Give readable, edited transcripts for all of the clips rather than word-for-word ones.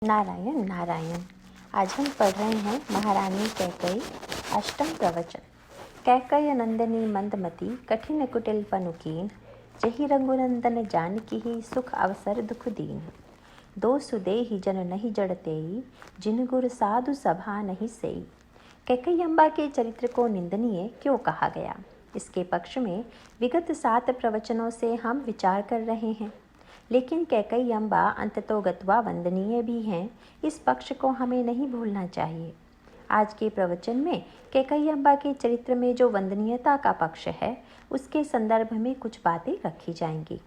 नारायण नारायण। आज हम पढ़ रहे हैं महारानी कैकई अष्टम प्रवचन। कैकई नंदनी मंदमती कठिन कुटिल पनुकीन, जहि रघुनंदन जानकी ही सुख अवसर दुख दीन। दो सुदेहि जन नहीं जड़तेई, जिन गुर साधु सभा नहीं सेई। कैकई अम्बा के चरित्र को निंदनीय क्यों कहा गया, इसके पक्ष में विगत 7 प्रवचनों से हम विचार कर रहे हैं। लेकिन कैकई अम्बा अंततोगत्वा वंदनीय भी हैं, इस पक्ष को हमें नहीं भूलना चाहिए। आज के प्रवचन में कैकई अम्बा के चरित्र में जो वंदनीयता का पक्ष है, उसके संदर्भ में कुछ बातें रखी जाएंगी।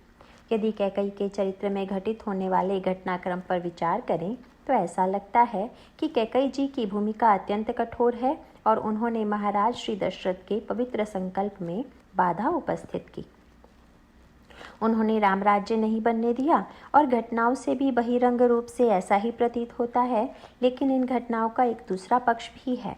यदि कैकई के चरित्र में घटित होने वाले घटनाक्रम पर विचार करें तो ऐसा लगता है कि कैकई जी की भूमिका अत्यंत कठोर है और उन्होंने महाराज श्री दशरथ के पवित्र संकल्प में बाधा उपस्थित की। उन्होंने रामराज्य नहीं बनने दिया और घटनाओं से भी बहिरंग रूप से ऐसा ही प्रतीत होता है। लेकिन इन घटनाओं का एक दूसरा पक्ष भी है।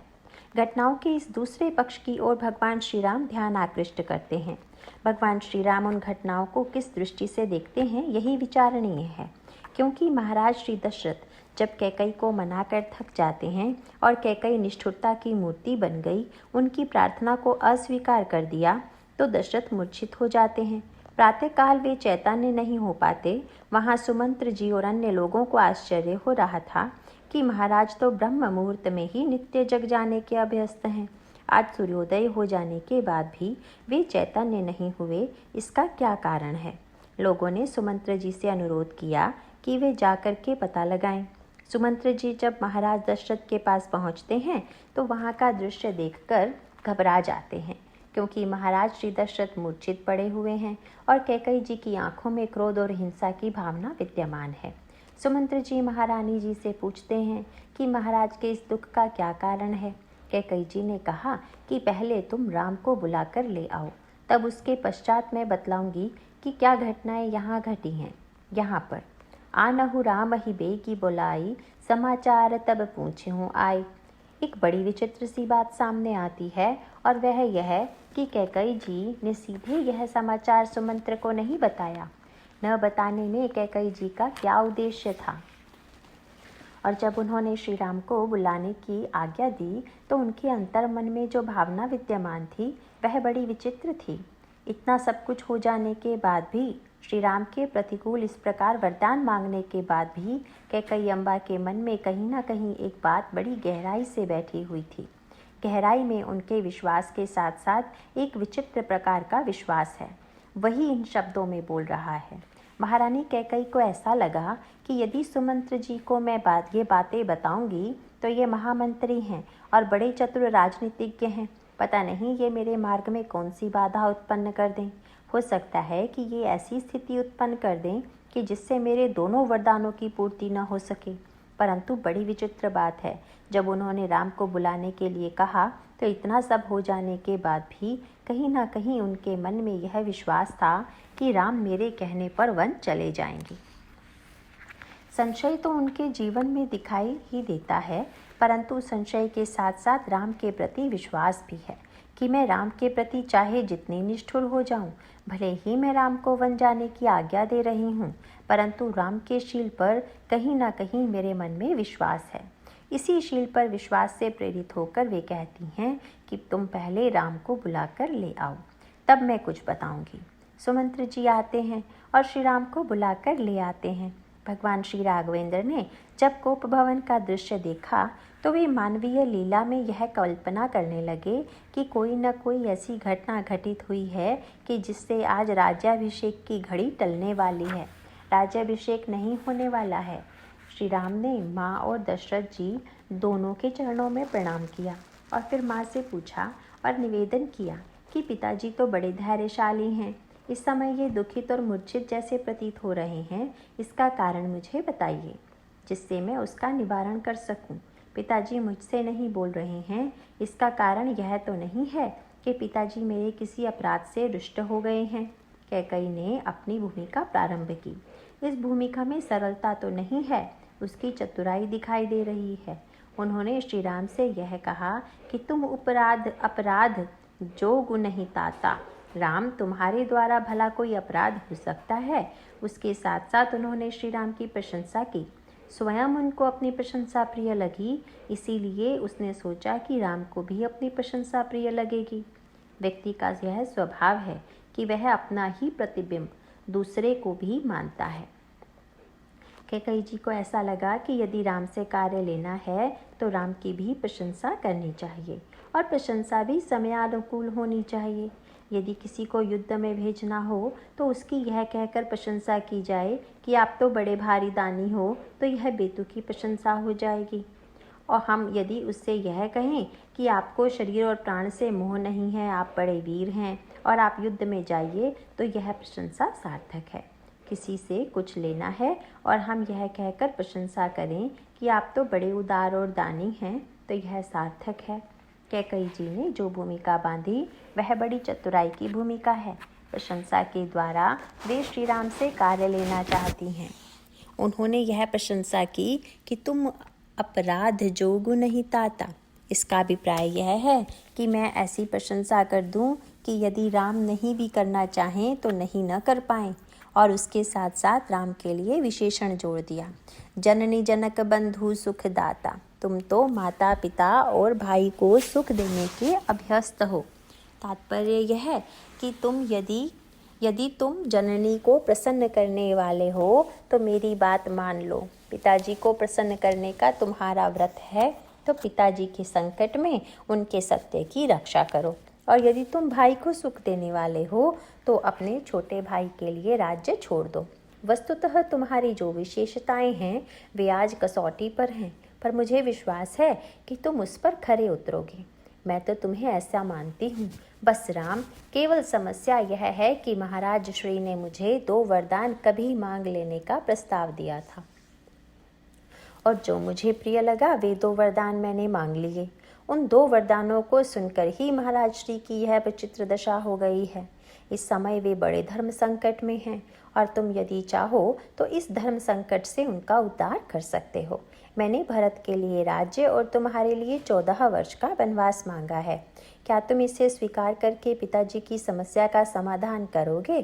घटनाओं के इस दूसरे पक्ष की ओर भगवान श्री राम ध्यान आकृष्ट करते हैं। भगवान श्री राम उन घटनाओं को किस दृष्टि से देखते हैं, यही विचारणीय है। क्योंकि महाराज श्री दशरथ जब कैकई को मनाकर थक जाते हैं और कैकई निष्ठुरता की मूर्ति बन गई, उनकी प्रार्थना को अस्वीकार कर दिया, तो दशरथ मूर्छित हो जाते हैं। प्रातःकाल वे चैतन्य नहीं हो पाते। वहाँ सुमंत्र जी और अन्य लोगों को आश्चर्य हो रहा था कि महाराज तो ब्रह्म मुहूर्त में ही नित्य जग जाने के अभ्यस्त हैं। आज सूर्योदय हो जाने के बाद भी वे चैतन्य नहीं हुए, इसका क्या कारण है? लोगों ने सुमंत्र जी से अनुरोध किया कि वे जाकर के पता लगाएं। सुमंत्र जी जब महाराज दशरथ के पास पहुँचते हैं तो वहाँ का दृश्य देखकर घबरा जाते हैं, क्योंकि महाराज श्री दशरथ मूर्छित पड़े हुए हैं और कैकई जी की आंखों में क्रोध और हिंसा की भावना विद्यमान है। सुमंत्र जी महारानी जी से पूछते हैं कि महाराज के इस दुख का क्या कारण है। कैकई जी ने कहा कि पहले तुम राम को बुलाकर ले आओ, तब उसके पश्चात मैं बतलाऊंगी कि क्या घटनाएं यहाँ घटी हैं। यहाँ पर आनहु राम ही बेगी बुलाई, समाचार तब पूछे हूँ आई। एक बड़ी विचित्र सी बात सामने आती है और वह यह कि कैकई जी ने सीधे यह समाचार सुमंत्र को नहीं बताया। न बताने में कैकई जी का क्या उद्देश्य था? और जब उन्होंने श्री राम को बुलाने की आज्ञा दी तो उनके अंतर्मन में जो भावना विद्यमान थी वह बड़ी विचित्र थी। इतना सब कुछ हो जाने के बाद भी, श्री राम के प्रतिकूल इस प्रकार वरदान मांगने के बाद भी कैकई अम्बा के मन में कहीं ना कहीं एक बात बड़ी गहराई से बैठी हुई थी। गहराई में उनके विश्वास के साथ साथ एक विचित्र प्रकार का विश्वास है, वही इन शब्दों में बोल रहा है। महारानी कैकई को ऐसा लगा कि यदि सुमंत्र जी को मैं ये बातें बताऊंगी तो ये महामंत्री हैं और बड़े चतुर राजनीतिज्ञ हैं। पता नहीं ये मेरे मार्ग में कौन सी बाधा उत्पन्न कर दें। हो सकता है कि ये ऐसी स्थिति उत्पन्न कर दें कि जिससे मेरे दोनों वरदानों की पूर्ति न हो सके। परंतु बड़ी विचित्र बात है, जब उन्होंने राम को बुलाने के लिए कहा तो इतना सब हो जाने के बाद भी कहीं ना कहीं उनके मन में यह विश्वास था कि राम मेरे कहने पर वन चले जाएंगे। संशय तो उनके जीवन में दिखाई ही देता है, परंतु संशय के साथ साथ राम के प्रति विश्वास भी है कि मैं राम के प्रति चाहे जितनी निष्ठुर हो जाऊं, भले ही मैं राम को वन जाने की आज्ञा दे रही हूं, परंतु राम के शील पर कहीं ना कहीं मेरे मन में विश्वास है। इसी शील पर विश्वास से प्रेरित होकर वे कहती हैं कि तुम पहले राम को बुलाकर ले आओ, तब मैं कुछ बताऊंगी। सुमंत्र जी आते हैं और श्री राम को बुलाकर ले आते हैं। भगवान श्री राघवेंद्र ने जब कोप भवन का दृश्य देखा तो वे मानवीय लीला में यह कल्पना करने लगे कि कोई न कोई ऐसी घटना घटित हुई है कि जिससे आज राज्याभिषेक की घड़ी टलने वाली है। राज्याभिषेक नहीं होने वाला है। श्री राम ने माँ और दशरथ जी दोनों के चरणों में प्रणाम किया और फिर माँ से पूछा और निवेदन किया कि पिताजी तो बड़े धैर्यशाली हैं, इस समय ये दुखित और मूर्छित जैसे प्रतीत हो रहे हैं, इसका कारण मुझे बताइए जिससे मैं उसका निवारण कर सकूं। पिताजी मुझसे नहीं बोल रहे हैं, इसका कारण यह तो नहीं है कि पिताजी मेरे किसी अपराध से रुष्ट हो गए हैं। कैकई ने अपनी भूमिका प्रारंभ की। इस भूमिका में सरलता तो नहीं है, उसकी चतुराई दिखाई दे रही है। उन्होंने श्री राम से यह कहा कि तुम अपराध जो गुण नहीं ताता। राम, तुम्हारे द्वारा भला कोई अपराध हो सकता है? उसके साथ साथ उन्होंने श्री राम की प्रशंसा की। स्वयं उनको अपनी प्रशंसा प्रिय लगी, इसीलिए उसने सोचा कि राम को भी अपनी प्रशंसा प्रिय लगेगी। व्यक्ति का यह स्वभाव है कि वह अपना ही प्रतिबिंब दूसरे को भी मानता है। कैकेयी जी को ऐसा लगा कि यदि राम से कार्य लेना है तो राम की भी प्रशंसा करनी चाहिए और प्रशंसा भी समयानुकूल होनी चाहिए। यदि किसी को युद्ध में भेजना हो तो उसकी यह कहकर प्रशंसा की जाए कि आप तो बड़े भारी दानी हो, तो यह बेतुकी प्रशंसा हो जाएगी। और हम यदि उससे यह कहें कि आपको शरीर और प्राण से मोह नहीं है, आप बड़े वीर हैं और आप युद्ध में जाइए, तो यह प्रशंसा सार्थक है। किसी से कुछ लेना है और हम यह कहकर प्रशंसा करें कि आप तो बड़े उदार और दानी हैं, तो यह सार्थक है। कैकेयी जी ने जो भूमिका बांधी वह बड़ी चतुराई की भूमिका है। प्रशंसा के द्वारा वे श्री राम से कार्य लेना चाहती हैं। उन्होंने यह प्रशंसा की कि तुम अपराध जोगु नहीं ताता। इसका अभिप्राय यह है कि मैं ऐसी प्रशंसा कर दूं कि यदि राम नहीं भी करना चाहें तो नहीं न कर पाएं। और उसके साथ साथ राम के लिए विशेषण जोड़ दिया, जननी जनक बंधु सुख दाता। तुम तो माता पिता और भाई को सुख देने के अभ्यस्त हो। तात्पर्य यह है कि तुम यदि तुम जननी को प्रसन्न करने वाले हो तो मेरी बात मान लो। पिताजी को प्रसन्न करने का तुम्हारा व्रत है तो पिताजी के संकट में उनके सत्य की रक्षा करो। और यदि तुम भाई को सुख देने वाले हो तो अपने छोटे भाई के लिए राज्य छोड़ दो। वस्तुतः तुम्हारी जो विशेषताएं हैं वे आज कसौटी पर हैं, पर मुझे विश्वास है कि तुम उस पर खरे उतरोगे। मैं तो तुम्हें ऐसा मानती हूँ। बस राम, केवल समस्या यह है कि महाराज श्री ने मुझे 2 वरदान कभी मांग लेने का प्रस्ताव दिया था और जो मुझे प्रिय लगा वे 2 वरदान मैंने मांग लिए। उन 2 वरदानों को सुनकर ही महाराज श्री की यह विचित्र दशा हो गई है। इस समय वे बड़े धर्म संकट में हैं और तुम यदि चाहो तो इस धर्म संकट से उनका उद्धार कर सकते हो। मैंने भरत के लिए राज्य और तुम्हारे लिए 14 वर्ष का वनवास मांगा है। क्या तुम इसे स्वीकार करके पिताजी की समस्या का समाधान करोगे?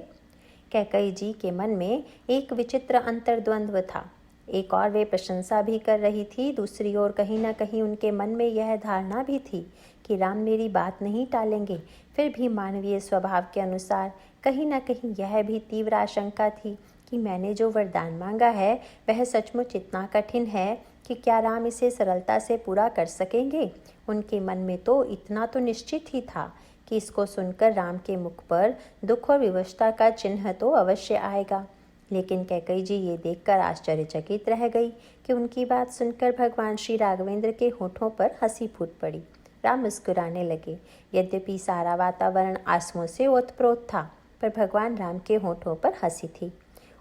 कैकेयी जी के मन में एक विचित्र अंतर्द्वंद्व था। एक और वे प्रशंसा भी कर रही थी, दूसरी ओर कहीं न कहीं उनके मन में यह धारणा भी थी कि राम मेरी बात नहीं टालेंगे। फिर भी मानवीय स्वभाव के अनुसार कहीं न कहीं यह भी तीव्र आशंका थी कि मैंने जो वरदान मांगा है वह सचमुच इतना कठिन है कि क्या राम इसे सरलता से पूरा कर सकेंगे। उनके मन में तो इतना तो निश्चित ही था कि इसको सुनकर राम के मुख पर दुख और विवशता का चिन्ह तो अवश्य आएगा। लेकिन कैकेयी जी ये देखकर आश्चर्यचकित रह गई कि उनकी बात सुनकर भगवान श्री राघवेंद्र के होठों पर हंसी फूट पड़ी। राम मुस्कुराने लगे। यद्यपि सारा वातावरण आंसुओं से ओतप्रोत था, पर भगवान राम के होठों पर हंसी थी।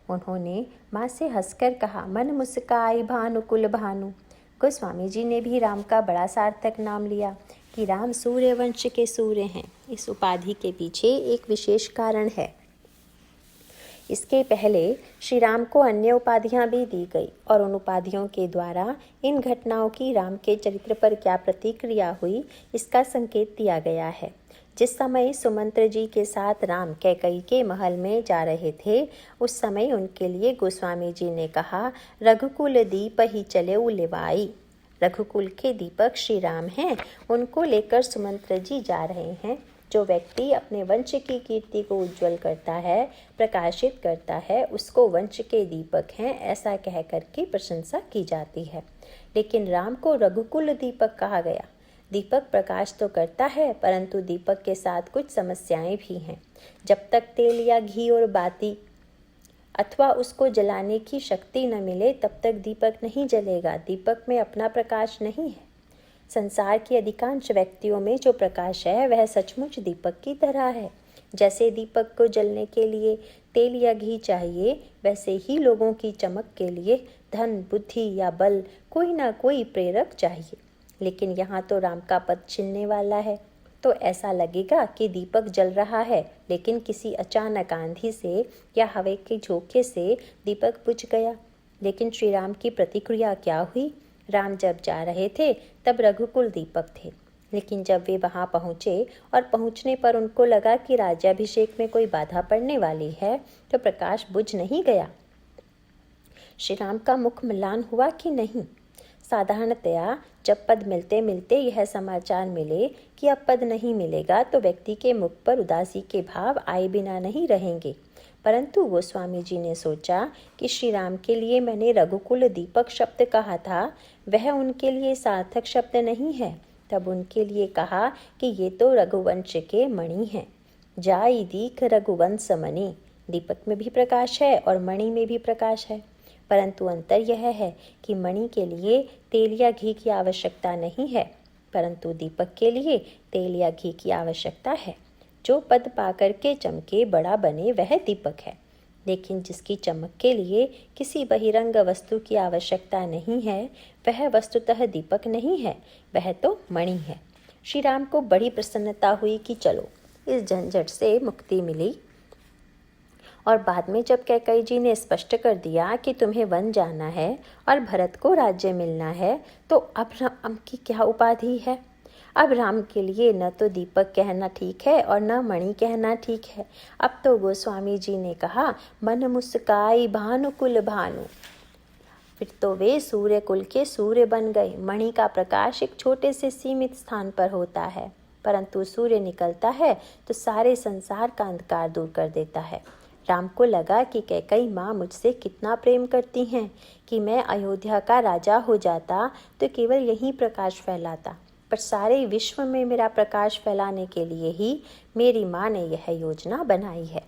उन्होंने माँ से हंसकर कहा, मन मुस्काई भानु कुल भानु। गोस्वामी जी ने भी राम का बड़ा सार्थक नाम लिया कि राम सूर्यवंश के सूर्य हैं। इस उपाधि के पीछे एक विशेष कारण है। इसके पहले श्री राम को अन्य उपाधियां भी दी गई और उन उपाधियों के द्वारा इन घटनाओं की राम के चरित्र पर क्या प्रतिक्रिया हुई इसका संकेत दिया गया है। जिस समय सुमंत्र जी के साथ राम कैकेयी के महल में जा रहे थे, उस समय उनके लिए गोस्वामी जी ने कहा, रघुकुल दीप ही चले उलेवाई। रघुकुल के दीपक श्री राम हैं, उनको लेकर सुमंत्र जी जा रहे हैं। जो व्यक्ति अपने वंश की कीर्ति को उज्जवल करता है, प्रकाशित करता है, उसको वंश के दीपक हैं ऐसा कह करके प्रशंसा की जाती है। लेकिन राम को रघुकुल दीपक कहा गया। दीपक प्रकाश तो करता है, परंतु दीपक के साथ कुछ समस्याएं भी हैं। जब तक तेल या घी और बाती अथवा उसको जलाने की शक्ति न मिले तब तक दीपक नहीं जलेगा। दीपक में अपना प्रकाश नहीं है। संसार के अधिकांश व्यक्तियों में जो प्रकाश है वह सचमुच दीपक की तरह है। जैसे दीपक को जलने के लिए तेल या घी चाहिए, वैसे ही लोगों की चमक के लिए धन, बुद्धि या बल, कोई ना कोई प्रेरक चाहिए। लेकिन यहाँ तो राम का पद छिलने वाला है, तो ऐसा लगेगा कि दीपक जल रहा है, लेकिन किसी अचानक आंधी से या हवा के झोंके से दीपक बुझ गया। लेकिन श्री राम की प्रतिक्रिया क्या हुई? राम जब जा रहे थे तब रघुकुल दीपक थे, लेकिन जब वे वहां पहुंचे और पहुंचने पर उनको लगा कि राज्याभिषेक में कोई बाधा पड़ने वाली है, तो प्रकाश बुझ नहीं गया। श्री राम का मुख म्लान हुआ कि नहीं? साधारणतया जब पद मिलते मिलते यह समाचार मिले कि अब पद नहीं मिलेगा तो व्यक्ति के मुख पर उदासी के भाव आए बिना नहीं रहेंगे, परंतु गोस्वामी जी ने सोचा कि श्री राम के लिए मैंने रघुकुल दीपक शब्द कहा था, वह उनके लिए सार्थक शब्द नहीं है। तब उनके लिए कहा कि ये तो रघुवंश के मणि हैं। जाई दीख रघुवंश मणि, दीपक में भी प्रकाश है और मणि में भी प्रकाश है, परंतु अंतर यह है कि मणि के लिए तेल या घी की आवश्यकता नहीं है, परंतु दीपक के लिए तेल या घी की आवश्यकता है। जो पद पाकर के चमके बड़ा बने वह दीपक है, लेकिन जिसकी चमक के लिए किसी बहिरंग वस्तु की आवश्यकता नहीं है वह वस्तुतः दीपक नहीं है, वह तो मणि है। श्री राम को बड़ी प्रसन्नता हुई कि चलो इस झंझट से मुक्ति मिली। और बाद में जब कैकेयी जी ने स्पष्ट कर दिया कि तुम्हें वन जाना है और भरत को राज्य मिलना है, तो अब राम की क्या उपाधि है? अब राम के लिए न तो दीपक कहना ठीक है और न मणि कहना ठीक है। अब तो गोस्वामी जी ने कहा, मन मुस्काई भानुकुल भानु, फिर तो वे सूर्य कुल के सूर्य बन गए। मणि का प्रकाश एक छोटे से सीमित स्थान पर होता है, परंतु सूर्य निकलता है तो सारे संसार का अंधकार दूर कर देता है। राम को लगा कि कैकेयी माँ मुझसे कितना प्रेम करती हैं कि मैं अयोध्या का राजा हो जाता तो केवल यही प्रकाश फैलाता, पर सारे विश्व में मेरा प्रकाश फैलाने के लिए ही मेरी माँ ने यह योजना बनाई है।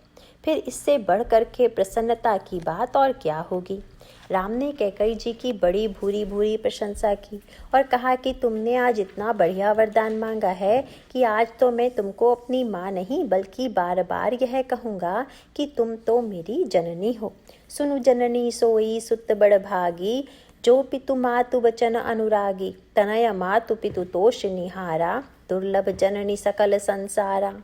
फिर इससे बढ़ कर के प्रसन्नता की बात और क्या होगी। राम ने कैकेयी जी की बड़ी भूरी भूरी प्रशंसा की और कहा कि तुमने आज इतना बढ़िया वरदान मांगा है कि आज तो मैं तुमको अपनी माँ नहीं बल्कि बार बार यह कहूँगा कि तुम तो मेरी जननी हो। सुनु जननी सोई सुत बड़ भागी, जो पितु मातु वचन अनुरागी, तनय मातु पितु तोष निहारा, दुर्लभ जननी सकल संसारा।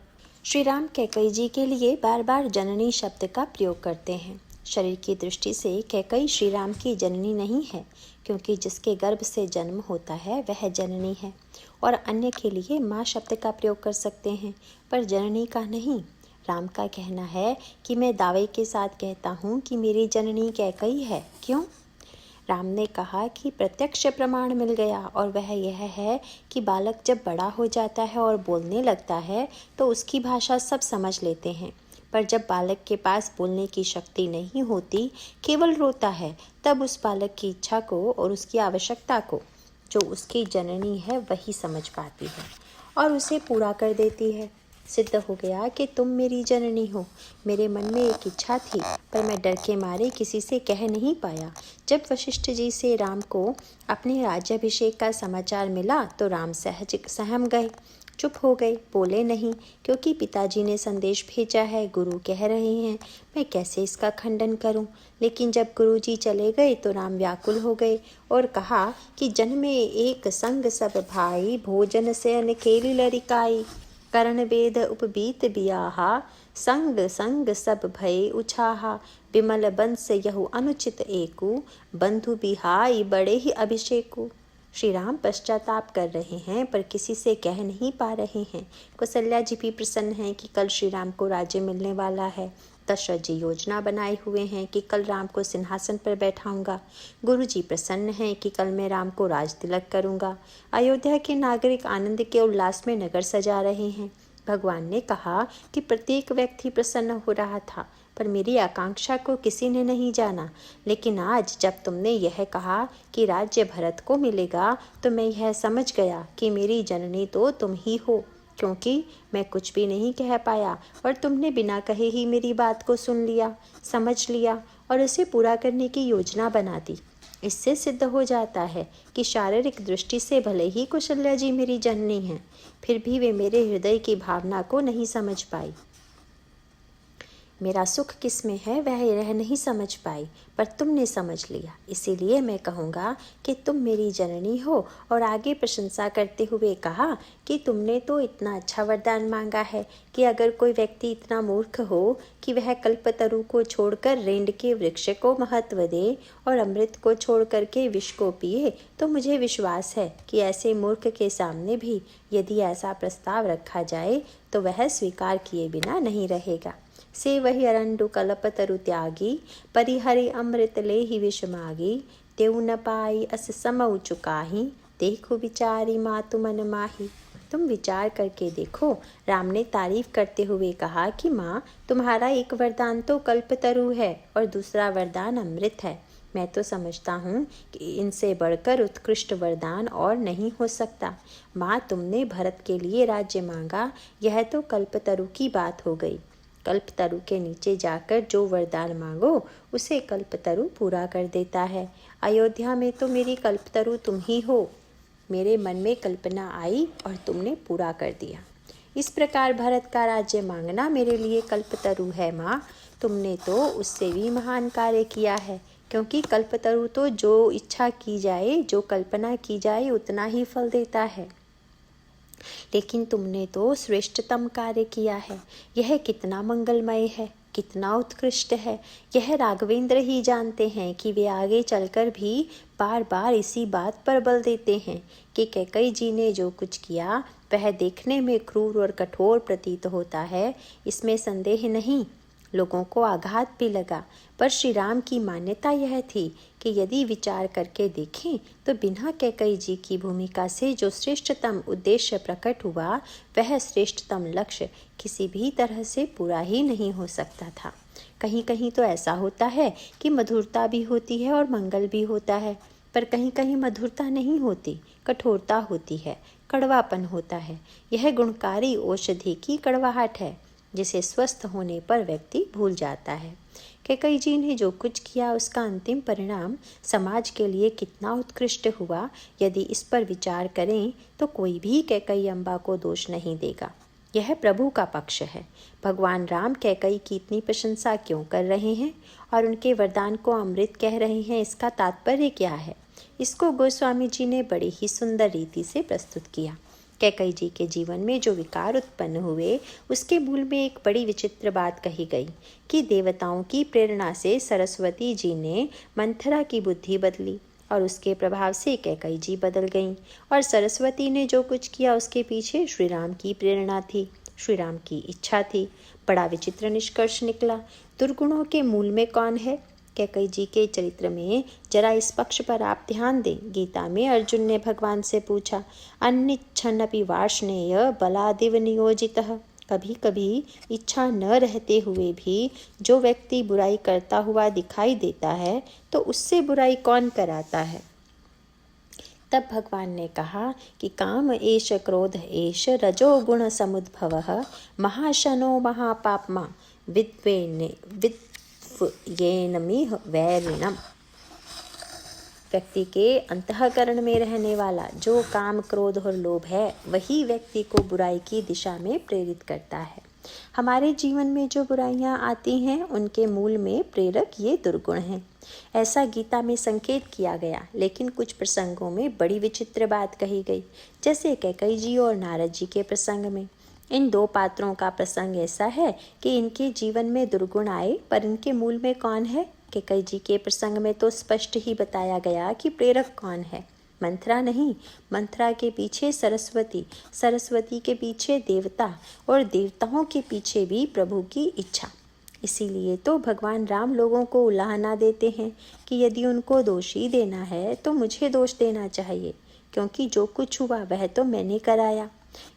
श्री राम कैकेयी जी के लिए बार बार जननी शब्द का प्रयोग करते हैं। शरीर की दृष्टि से कैकेयी श्री राम की जननी नहीं है, क्योंकि जिसके गर्भ से जन्म होता है वह जननी है, और अन्य के लिए माँ शब्द का प्रयोग कर सकते हैं पर जननी का नहीं। राम का कहना है कि मैं दावे के साथ कहता हूँ कि मेरी जननी कैकेयी है। क्यों? राम ने कहा कि प्रत्यक्ष प्रमाण मिल गया, और वह यह है कि बालक जब बड़ा हो जाता है और बोलने लगता है तो उसकी भाषा सब समझ लेते हैं, पर जब बालक के पास बोलने की शक्ति नहीं होती, केवल रोता है, तब उस बालक की इच्छा को और उसकी आवश्यकता को जो उसकी जननी है वही समझ पाती है और उसे पूरा कर देती है। सिद्ध हो गया कि तुम मेरी जननी हो। मेरे मन में एक इच्छा थी, पर मैं डर के मारे किसी से कह नहीं पाया। जब वशिष्ठ जी से राम को अपने राज्याभिषेक का समाचार मिला तो राम सहज सहम गए, चुप हो गए, बोले नहीं, क्योंकि पिताजी ने संदेश भेजा है, गुरु कह रहे हैं, मैं कैसे इसका खंडन करूं। लेकिन जब गुरुजी चले गए तो राम व्याकुल हो गए और कहा कि जन्मे एक संग सब भाई, भोजन से अन खेली लरिकाई, करण वेद उपबीत बियाहा, संग संग सब भय उछाहा, बिमल बंस यहु अनुचित एकु, बंधु बिहाई बड़े ही अभिषेकु। श्री राम पश्चाताप कर रहे हैं पर किसी से कह नहीं पा रहे हैं। कौशल्या जी भी प्रसन्न हैं कि कल श्री राम को राज्य मिलने वाला है। दशरथ जी योजना बनाए हुए हैं कि कल राम को सिंहासन पर बैठाऊंगा। गुरु जी प्रसन्न हैं कि कल मैं राम को राज तिलक करूंगा। अयोध्या के नागरिक आनंद के उल्लास में नगर सजा रहे हैं। भगवान ने कहा कि प्रत्येक व्यक्ति प्रसन्न हो रहा था, पर मेरी आकांक्षा को किसी ने नहीं जाना। लेकिन आज जब तुमने यह कहा कि राज्य भरत को मिलेगा तो मैं यह समझ गया कि मेरी जननी तो तुम ही हो, क्योंकि मैं कुछ भी नहीं कह पाया और तुमने बिना कहे ही मेरी बात को सुन लिया, समझ लिया और उसे पूरा करने की योजना बना दी। इससे सिद्ध हो जाता है कि शारीरिक दृष्टि से भले ही कौशल्या जी मेरी जननी हैं, फिर भी वे मेरे हृदय की भावना को नहीं समझ पाई। मेरा सुख किस में है वह यह नहीं समझ पाई, पर तुमने समझ लिया। इसीलिए मैं कहूँगा कि तुम मेरी जननी हो। और आगे प्रशंसा करते हुए कहा कि तुमने तो इतना अच्छा वरदान मांगा है कि अगर कोई व्यक्ति इतना मूर्ख हो कि वह कल्पतरु को छोड़कर रेंड के वृक्ष को महत्व दे और अमृत को छोड़ करके विष को पिए, तो मुझे विश्वास है कि ऐसे मूर्ख के सामने भी यदि ऐसा प्रस्ताव रखा जाए तो वह स्वीकार किए बिना नहीं रहेगा। से वही अरंडु कल्पतरु त्यागी, परिहरि अमृत लेहि विष मागी, तेउ न पाई अस समउ चुकाही, देखो विचारी मातु मन माही। तुम विचार करके देखो। राम ने तारीफ करते हुए कहा कि माँ, तुम्हारा एक वरदान तो कल्पतरु है और दूसरा वरदान अमृत है। मैं तो समझता हूँ कि इनसे बढ़कर उत्कृष्ट वरदान और नहीं हो सकता। माँ, तुमने भरत के लिए राज्य मांगा, यह तो कल्पतरु की बात हो गई। कल्पतरु के नीचे जाकर जो वरदान मांगो उसे कल्पतरु पूरा कर देता है। अयोध्या में तो मेरी कल्पतरु तुम ही हो। मेरे मन में कल्पना आई और तुमने पूरा कर दिया। इस प्रकार भरत का राज्य मांगना मेरे लिए कल्पतरु है। माँ, तुमने तो उससे भी महान कार्य किया है, क्योंकि कल्पतरु तो जो इच्छा की जाए, जो कल्पना की जाए, उतना ही फल देता है। लेकिन तुमने तो श्रेष्ठतम कार्य किया है। यह कितना मंगलमय है, कितना उत्कृष्ट है। यह राघवेंद्र ही जानते हैं कि वे आगे चलकर भी बार बार इसी बात पर बल देते हैं कि कैकेयी जी ने जो कुछ किया वह देखने में क्रूर और कठोर प्रतीत होता है, इसमें संदेह नहीं। लोगों को आघात भी लगा, पर श्री राम की मान्यता यह थी कि यदि विचार करके देखें तो बिना कैकेयी जी की भूमिका से जो श्रेष्ठतम उद्देश्य प्रकट हुआ, वह श्रेष्ठतम लक्ष्य किसी भी तरह से पूरा ही नहीं हो सकता था। कहीं कहीं तो ऐसा होता है कि मधुरता भी होती है और मंगल भी होता है, पर कहीं कहीं मधुरता नहीं होती, कठोरता होती है, कड़वापन होता है। यह गुणकारी औषधि की कड़वाहट है, जिसे स्वस्थ होने पर व्यक्ति भूल जाता है। कैकेयी जी ने जो कुछ किया उसका अंतिम परिणाम समाज के लिए कितना उत्कृष्ट हुआ, यदि इस पर विचार करें तो कोई भी कैकेयी अम्बा को दोष नहीं देगा। यह प्रभु का पक्ष है। भगवान राम कैकेयी की इतनी प्रशंसा क्यों कर रहे हैं और उनके वरदान को अमृत कह रहे हैं, इसका तात्पर्य क्या है? इसको गोस्वामी जी ने बड़ी ही सुंदर रीति से प्रस्तुत किया। कैकेयी जी के जीवन में जो विकार उत्पन्न हुए उसके मूल में एक बड़ी विचित्र बात कही गई कि देवताओं की प्रेरणा से सरस्वती जी ने मंथरा की बुद्धि बदली और उसके प्रभाव से कैकेयी जी बदल गईं, और सरस्वती ने जो कुछ किया उसके पीछे श्री राम की प्रेरणा थी, श्री राम की इच्छा थी। बड़ा विचित्र निष्कर्ष निकला। दुर्गुणों के मूल में कौन है? कैकेयी जी के चरित्र में जरा इस पक्ष पर आप ध्यान दें। गीता में अर्जुन ने भगवान से पूछा, अनिच्छन्नपि वार्ष्णेय बलादिव नियोजितः। कभी कभी इच्छा न रहते हुए भी जो व्यक्ति बुराई करता हुआ दिखाई देता है तो उससे बुराई कौन कराता है? तब भगवान ने कहा कि काम एष क्रोध एष रजोगुण समुद्भवः महाशनो महापाप्मा विद्वेनमिह वैरिणम्। व्यक्ति के अंतःकरण में रहने वाला जो काम, क्रोध और लोभ है, वही व्यक्ति को बुराई की दिशा में प्रेरित करता है। हमारे जीवन में जो बुराइयां आती हैं उनके मूल में प्रेरक ये दुर्गुण हैं। ऐसा गीता में संकेत किया गया, लेकिन कुछ प्रसंगों में बड़ी विचित्र बात कही गई, जैसे कैकेयी जी और नारद जी के प्रसंग में। इन दो पात्रों का प्रसंग ऐसा है कि इनके जीवन में दुर्गुण आए, पर इनके मूल में कौन है? कैकेयी जी के प्रसंग में तो स्पष्ट ही बताया गया कि प्रेरक कौन है। मंथरा नहीं, मंथरा के पीछे सरस्वती, सरस्वती के पीछे देवता और देवताओं के पीछे भी प्रभु की इच्छा। इसीलिए तो भगवान राम लोगों को उलाहना देते हैं कि यदि उनको दोषी देना है तो मुझे दोष देना चाहिए, क्योंकि जो कुछ हुआ वह तो मैंने कराया।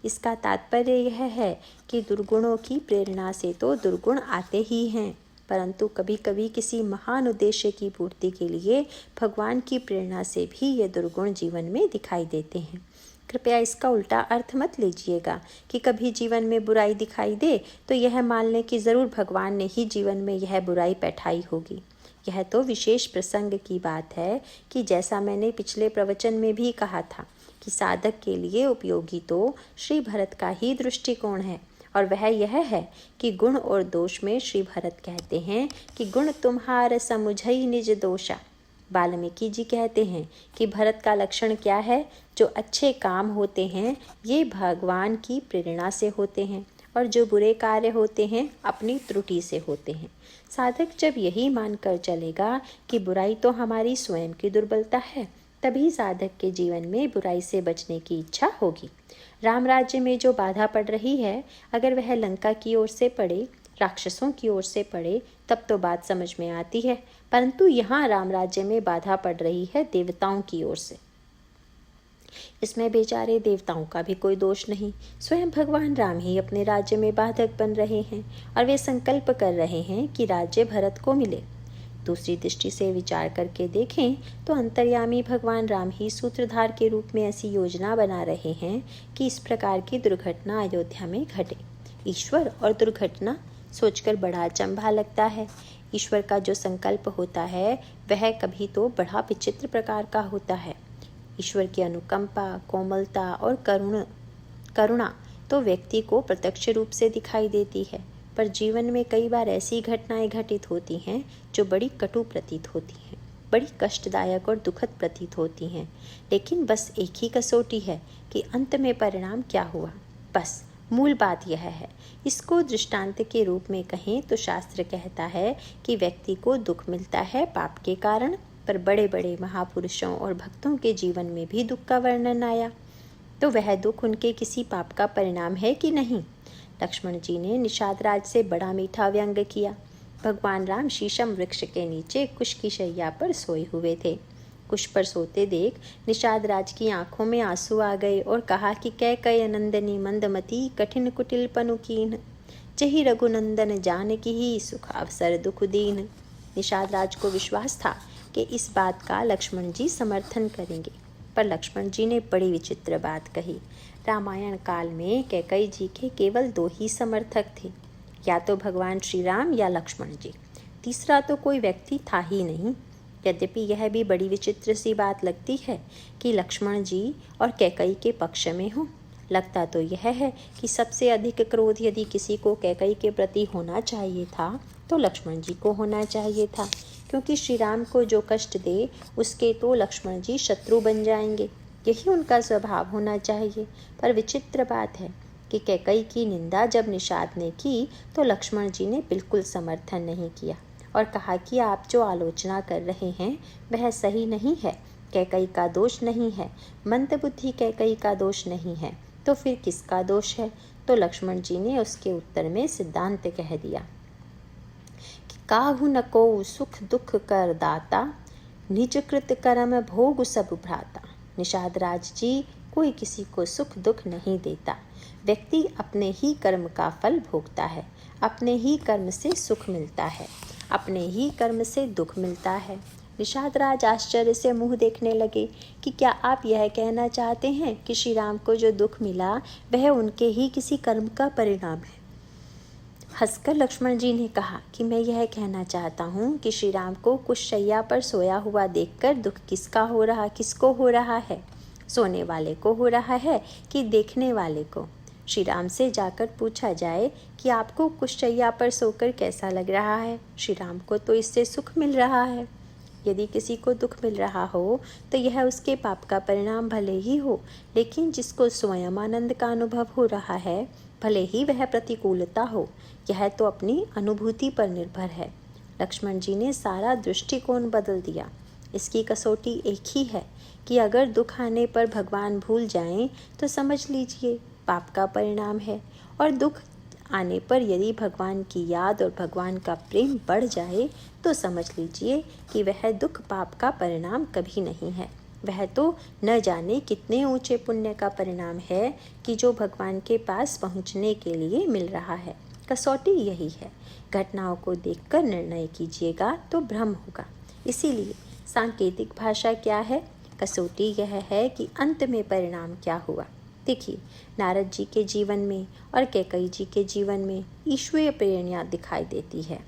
इसका तात्पर्य यह है कि दुर्गुणों की प्रेरणा से तो दुर्गुण आते ही हैं, परंतु कभी कभी किसी महान उद्देश्य की पूर्ति के लिए भगवान की प्रेरणा से भी ये दुर्गुण जीवन में दिखाई देते हैं। कृपया इसका उल्टा अर्थ मत लीजिएगा कि कभी जीवन में बुराई दिखाई दे तो यह मान लें कि ज़रूर भगवान ने ही जीवन में यह बुराई बैठाई होगी। यह तो विशेष प्रसंग की बात है कि जैसा मैंने पिछले प्रवचन में भी कहा था कि साधक के लिए उपयोगी तो श्री भरत का ही दृष्टिकोण है, और वह यह है कि गुण और दोष में श्री भरत कहते हैं कि गुण तुम्हार समुझई निज दोषा। वाल्मीकि जी कहते हैं कि भरत का लक्षण क्या है? जो अच्छे काम होते हैं ये भगवान की प्रेरणा से होते हैं, और जो बुरे कार्य होते हैं अपनी त्रुटि से होते हैं। साधक जब यही मानकर चलेगा कि बुराई तो हमारी स्वयं की दुर्बलता है, तभी साधक के जीवन में बुराई से बचने की इच्छा होगी। राम राज्य में जो बाधा पड़ रही है, अगर वह लंका की ओर से पड़े, राक्षसों की ओर से पड़े तब तो बात समझ में आती है, परंतु यहाँ राम राज्य में बाधा पड़ रही है देवताओं की ओर से। इसमें बेचारे देवताओं का भी कोई दोष नहीं, स्वयं भगवान राम ही अपने राज्य में बाधक बन रहे हैं और वे संकल्प कर रहे हैं कि राज्य भरत को मिले। दूसरी दृष्टि से विचार करके देखें तो अंतर्यामी भगवान राम ही सूत्रधार के रूप में ऐसी योजना बना रहे हैं कि इस प्रकार की दुर्घटना अयोध्या में घटे। ईश्वर और दुर्घटना सोचकर बड़ा अचंभा लगता है। ईश्वर का जो संकल्प होता है वह कभी तो बड़ा विचित्र प्रकार का होता है। ईश्वर की अनुकंपा, कोमलता और करुणा तो व्यक्ति को प्रत्यक्ष रूप से दिखाई देती है, पर जीवन में कई बार ऐसी घटनाएं घटित होती हैं जो बड़ी कटु प्रतीत होती हैं, बड़ी कष्टदायक और दुखद प्रतीत होती हैं। लेकिन बस एक ही कसौटी है कि अंत में परिणाम क्या हुआ। बस मूल बात यह है। इसको दृष्टांत के रूप में कहें तो शास्त्र कहता है कि व्यक्ति को दुख मिलता है पाप के कारण, पर बड़े बड़े महापुरुषों और भक्तों के जीवन में भी दुख का वर्णन आया, तो वह दुख उनके किसी पाप का परिणाम है कि नहीं। लक्ष्मण जी ने निषाद राज से बड़ा मीठा व्यंग किया। भगवान राम शीशम वृक्ष के नीचे कुश की शैया पर सोए हुए थे। कुश पर सोते देख निषाद राज की आंखों में आंसू आ गए और कहा कि कैकय नंदनी मंदमती कठिन कुटिल पनुकीन, जहि रघुनंदन जानकी ही सुख अवसर दुख दीन। निषाद राज को विश्वास था कि इस बात का लक्ष्मण जी समर्थन करेंगे, पर लक्ष्मण जी ने बड़ी विचित्र बात कही। रामायण काल में कैकई जी के केवल 2 ही समर्थक थे, या तो भगवान श्री राम या लक्ष्मण जी, तीसरा तो कोई व्यक्ति था ही नहीं। यद्यपि यह भी बड़ी विचित्र सी बात लगती है कि लक्ष्मण जी और कैकई के पक्ष में हो। लगता तो यह है कि सबसे अधिक क्रोध यदि किसी को कैकई के प्रति होना चाहिए था तो लक्ष्मण जी को होना चाहिए था, क्योंकि श्री राम को जो कष्ट दे उसके तो लक्ष्मण जी शत्रु बन जाएंगे, यही उनका स्वभाव होना चाहिए। पर विचित्र बात है कि कैकई की निंदा जब निषाद ने की तो लक्ष्मण जी ने बिल्कुल समर्थन नहीं किया और कहा कि आप जो आलोचना कर रहे हैं वह सही नहीं है, कैकई का दोष नहीं है, मंदबुद्धि कैकई का दोष नहीं है, तो फिर किसका दोष है। तो लक्ष्मण जी ने उसके उत्तर में सिद्धांत कह दिया कि काहु न को सुख दुख कर दाता, निज कृत कर्म भोग सब भ्राता। निषाद राज जी, कोई किसी को सुख दुख नहीं देता, व्यक्ति अपने ही कर्म का फल भोगता है, अपने ही कर्म से सुख मिलता है, अपने ही कर्म से दुख मिलता है। निषाद राज आश्चर्य से मुंह देखने लगे कि क्या आप यह कहना चाहते हैं कि श्री राम को जो दुख मिला वह उनके ही किसी कर्म का परिणाम है। हंसकर लक्ष्मण जी ने कहा कि मैं यह कहना चाहता हूँ कि श्री राम को कुशशैया पर सोया हुआ देखकर दुख किसको हो रहा है, सोने वाले को हो रहा है कि देखने वाले को। श्री राम से जाकर पूछा जाए कि आपको कुशशैया पर सोकर कैसा लग रहा है, श्री राम को तो इससे सुख मिल रहा है। यदि किसी को दुख मिल रहा हो तो यह उसके पाप का परिणाम भले ही हो, लेकिन जिसको स्वयं आनंद का अनुभव हो रहा है भले ही वह प्रतिकूलता हो, यह तो अपनी अनुभूति पर निर्भर है। लक्ष्मण जी ने सारा दृष्टिकोण बदल दिया। इसकी कसौटी एक ही है कि अगर दुख आने पर भगवान भूल जाएं तो समझ लीजिए पाप का परिणाम है, और दुख आने पर यदि भगवान की याद और भगवान का प्रेम बढ़ जाए तो समझ लीजिए कि वह दुख पाप का परिणाम कभी नहीं है, वह तो न जाने कितने ऊंचे पुण्य का परिणाम है कि जो भगवान के पास पहुंचने के लिए मिल रहा है। कसौटी यही है। घटनाओं को देखकर निर्णय कीजिएगा तो भ्रम होगा। इसीलिए सांकेतिक भाषा क्या है, कसौटी यह है कि अंत में परिणाम क्या हुआ। देखिए, नारद जी के जीवन में और कैकई जी के जीवन में ईश्वरीय प्रेरणा दिखाई देती है।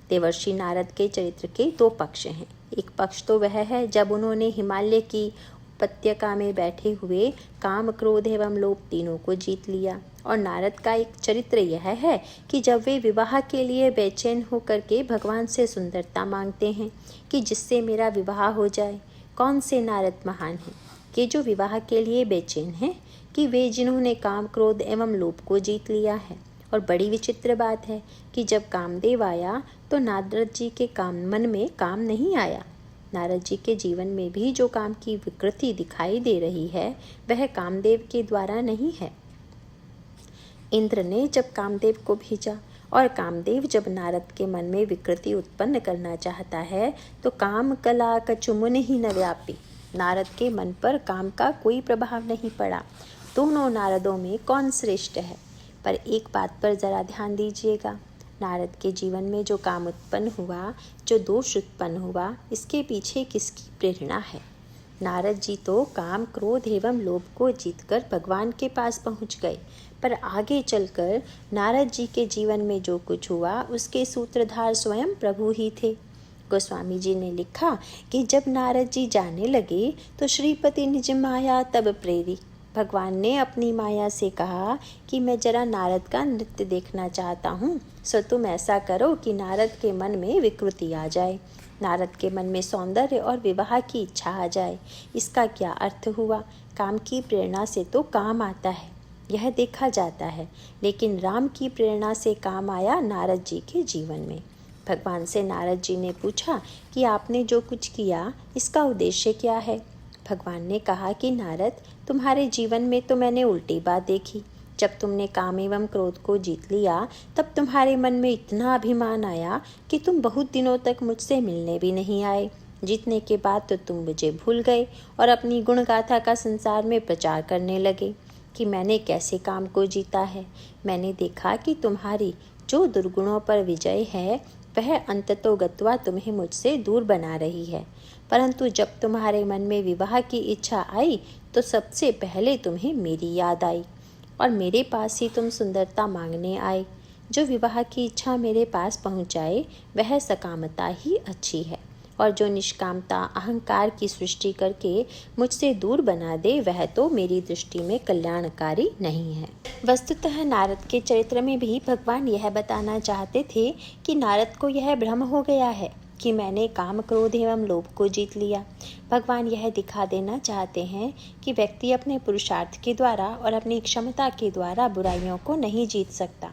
देवर्षि नारद के चरित्र के 2 पक्ष हैं। एक पक्ष तो वह है जब उन्होंने हिमालय की उपत्यका में बैठे हुए काम, क्रोध एवं लोभ तीनों को जीत लिया, और नारद का एक चरित्र यह है कि जब वे विवाह के लिए बेचैन होकर के भगवान से सुंदरता मांगते हैं कि जिससे मेरा विवाह हो जाए। कौन से नारद महान हैं कि जो विवाह के लिए बेचैन हैं, कि वे जिन्होंने काम, क्रोध एवं लोभ को जीत लिया है। और बड़ी विचित्र बात है कि जब कामदेव आया तो नारद जी के मन में काम नहीं आया। नारद जी के जीवन में भी जो काम की विकृति दिखाई दे रही है वह कामदेव के द्वारा नहीं है। इंद्र ने जब कामदेव को भेजा और कामदेव जब नारद के मन में विकृति उत्पन्न करना चाहता है तो काम कला कचुमुन ही न व्यापी। नारद के मन पर काम का कोई प्रभाव नहीं पड़ा। दोनों नारदों में कौन श्रेष्ठ है? पर एक बात पर जरा ध्यान दीजिएगा, नारद के जीवन में जो काम उत्पन्न हुआ, जो दोष उत्पन्न हुआ, इसके पीछे किसकी प्रेरणा है? नारद जी तो काम, क्रोध एवं लोभ को जीतकर भगवान के पास पहुंच गए, पर आगे चलकर नारद जी के जीवन में जो कुछ हुआ उसके सूत्रधार स्वयं प्रभु ही थे। गोस्वामी जी ने लिखा कि जब नारद जी जाने लगे तो श्रीपति निज माया तब प्रेरी। भगवान ने अपनी माया से कहा कि मैं जरा नारद का नृत्य देखना चाहता हूँ, सो तुम ऐसा करो कि नारद के मन में विकृति आ जाए, नारद के मन में सौंदर्य और विवाह की इच्छा आ जाए। इसका क्या अर्थ हुआ? काम की प्रेरणा से तो काम आता है, यह देखा जाता है, लेकिन राम की प्रेरणा से काम आया नारद जी के जीवन में। भगवान से नारद जी ने पूछा कि आपने जो कुछ किया इसका उद्देश्य क्या है? भगवान ने कहा कि नारद, तुम्हारे जीवन में तो मैंने उल्टी बात देखी। जब तुमने काम एवं क्रोध को जीत लिया तब तुम्हारे मन में इतना अभिमान आया कि तुम बहुत दिनों तक मुझसे मिलने भी नहीं आए। जीतने के बाद तो तुम मुझे भूल गए और अपनी गुणगाथा का संसार में प्रचार करने लगे कि मैंने कैसे काम को जीता है। मैंने देखा कि तुम्हारी जो दुर्गुणों पर विजय है वह अंततोगत्वा तुम्हें मुझसे दूर बना रही है, परंतु जब तुम्हारे मन में विवाह की इच्छा आई तो सबसे पहले तुम्हें मेरी याद आई और मेरे पास ही तुम सुंदरता मांगने आए। जो विवाह की इच्छा मेरे पास पहुँचाए वह सकामता ही अच्छी है, और जो निष्कामता अहंकार की सृष्टि करके मुझसे दूर बना दे वह तो मेरी दृष्टि में कल्याणकारी नहीं है। वस्तुतः नारद के चरित्र में भी भगवान यह बताना चाहते थे कि नारद को यह भ्रम हो गया है कि मैंने काम, क्रोध एवं लोभ को जीत लिया। भगवान यह दिखा देना चाहते हैं कि व्यक्ति अपने पुरुषार्थ के द्वारा और अपनी क्षमता के द्वारा बुराइयों को नहीं जीत सकता।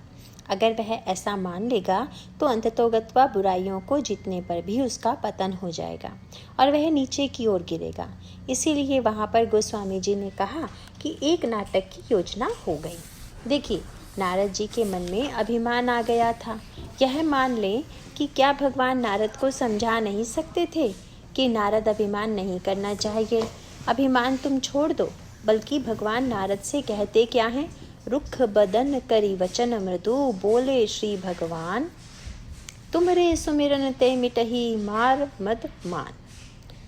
अगर वह ऐसा मान लेगा तो अंततोगत्वा बुराइयों को जीतने पर भी उसका पतन हो जाएगा और वह नीचे की ओर गिरेगा। इसीलिए वहाँ पर गोस्वामी जी ने कहा कि एक नाटक की योजना हो गई। देखिए, नारद जी के मन में अभिमान आ गया था। यह मान लें कि क्या भगवान नारद को समझा नहीं सकते थे कि नारद अभिमान नहीं करना चाहिए, अभिमान तुम छोड़ दो। बल्कि भगवान नारद से कहते क्या हैं? रुख बदन करी वचन मृदु, बोले श्री भगवान, तुमरे सुमिरन ते मिटही मार मत मान।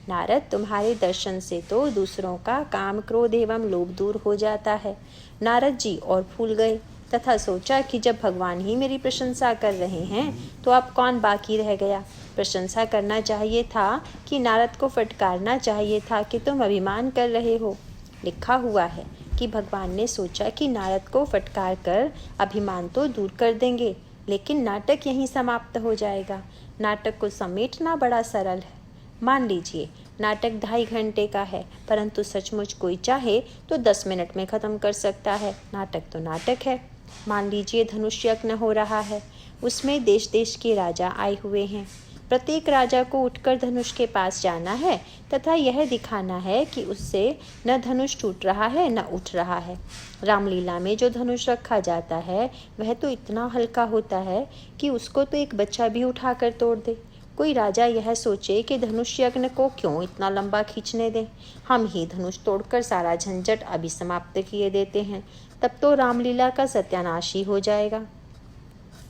नारद, तुम्हारे दर्शन से तो दूसरों का काम, क्रोध एवं लोभ दूर हो जाता है। नारद जी और फूल गए तथा सोचा कि जब भगवान ही मेरी प्रशंसा कर रहे हैं तो अब कौन बाकी रह गया। प्रशंसा करना चाहिए था कि नारद को फटकारना चाहिए था कि तुम अभिमान कर रहे हो। लिखा हुआ है कि भगवान ने सोचा कि नारद को फटकार कर अभिमान तो दूर कर देंगे, लेकिन नाटक यहीं समाप्त हो जाएगा। नाटक को समेटना बड़ा सरल है। मान लीजिए नाटक 2.5 घंटे का है, परंतु सचमुच कोई चाहे तो 10 मिनट में ख़त्म कर सकता है। नाटक तो नाटक है। मान लीजिए धनुष यज्ञ हो रहा है, उसमें देश देश के राजा आए हुए हैं। प्रत्येक राजा को उठकर धनुष के पास जाना है तथा यह दिखाना है कि उससे न धनुष टूट रहा है न उठ रहा है। रामलीला में जो धनुष रखा जाता है वह तो इतना हल्का होता है कि उसको तो एक बच्चा भी उठाकर तोड़ दे। कोई राजा यह सोचे कि धनुष यज्ञ को क्यों इतना लंबा खींचने दें, हम ही धनुष तोड़कर सारा झंझट अभी समाप्त किए देते हैं, तब तो रामलीला का सत्यानाश ही हो जाएगा।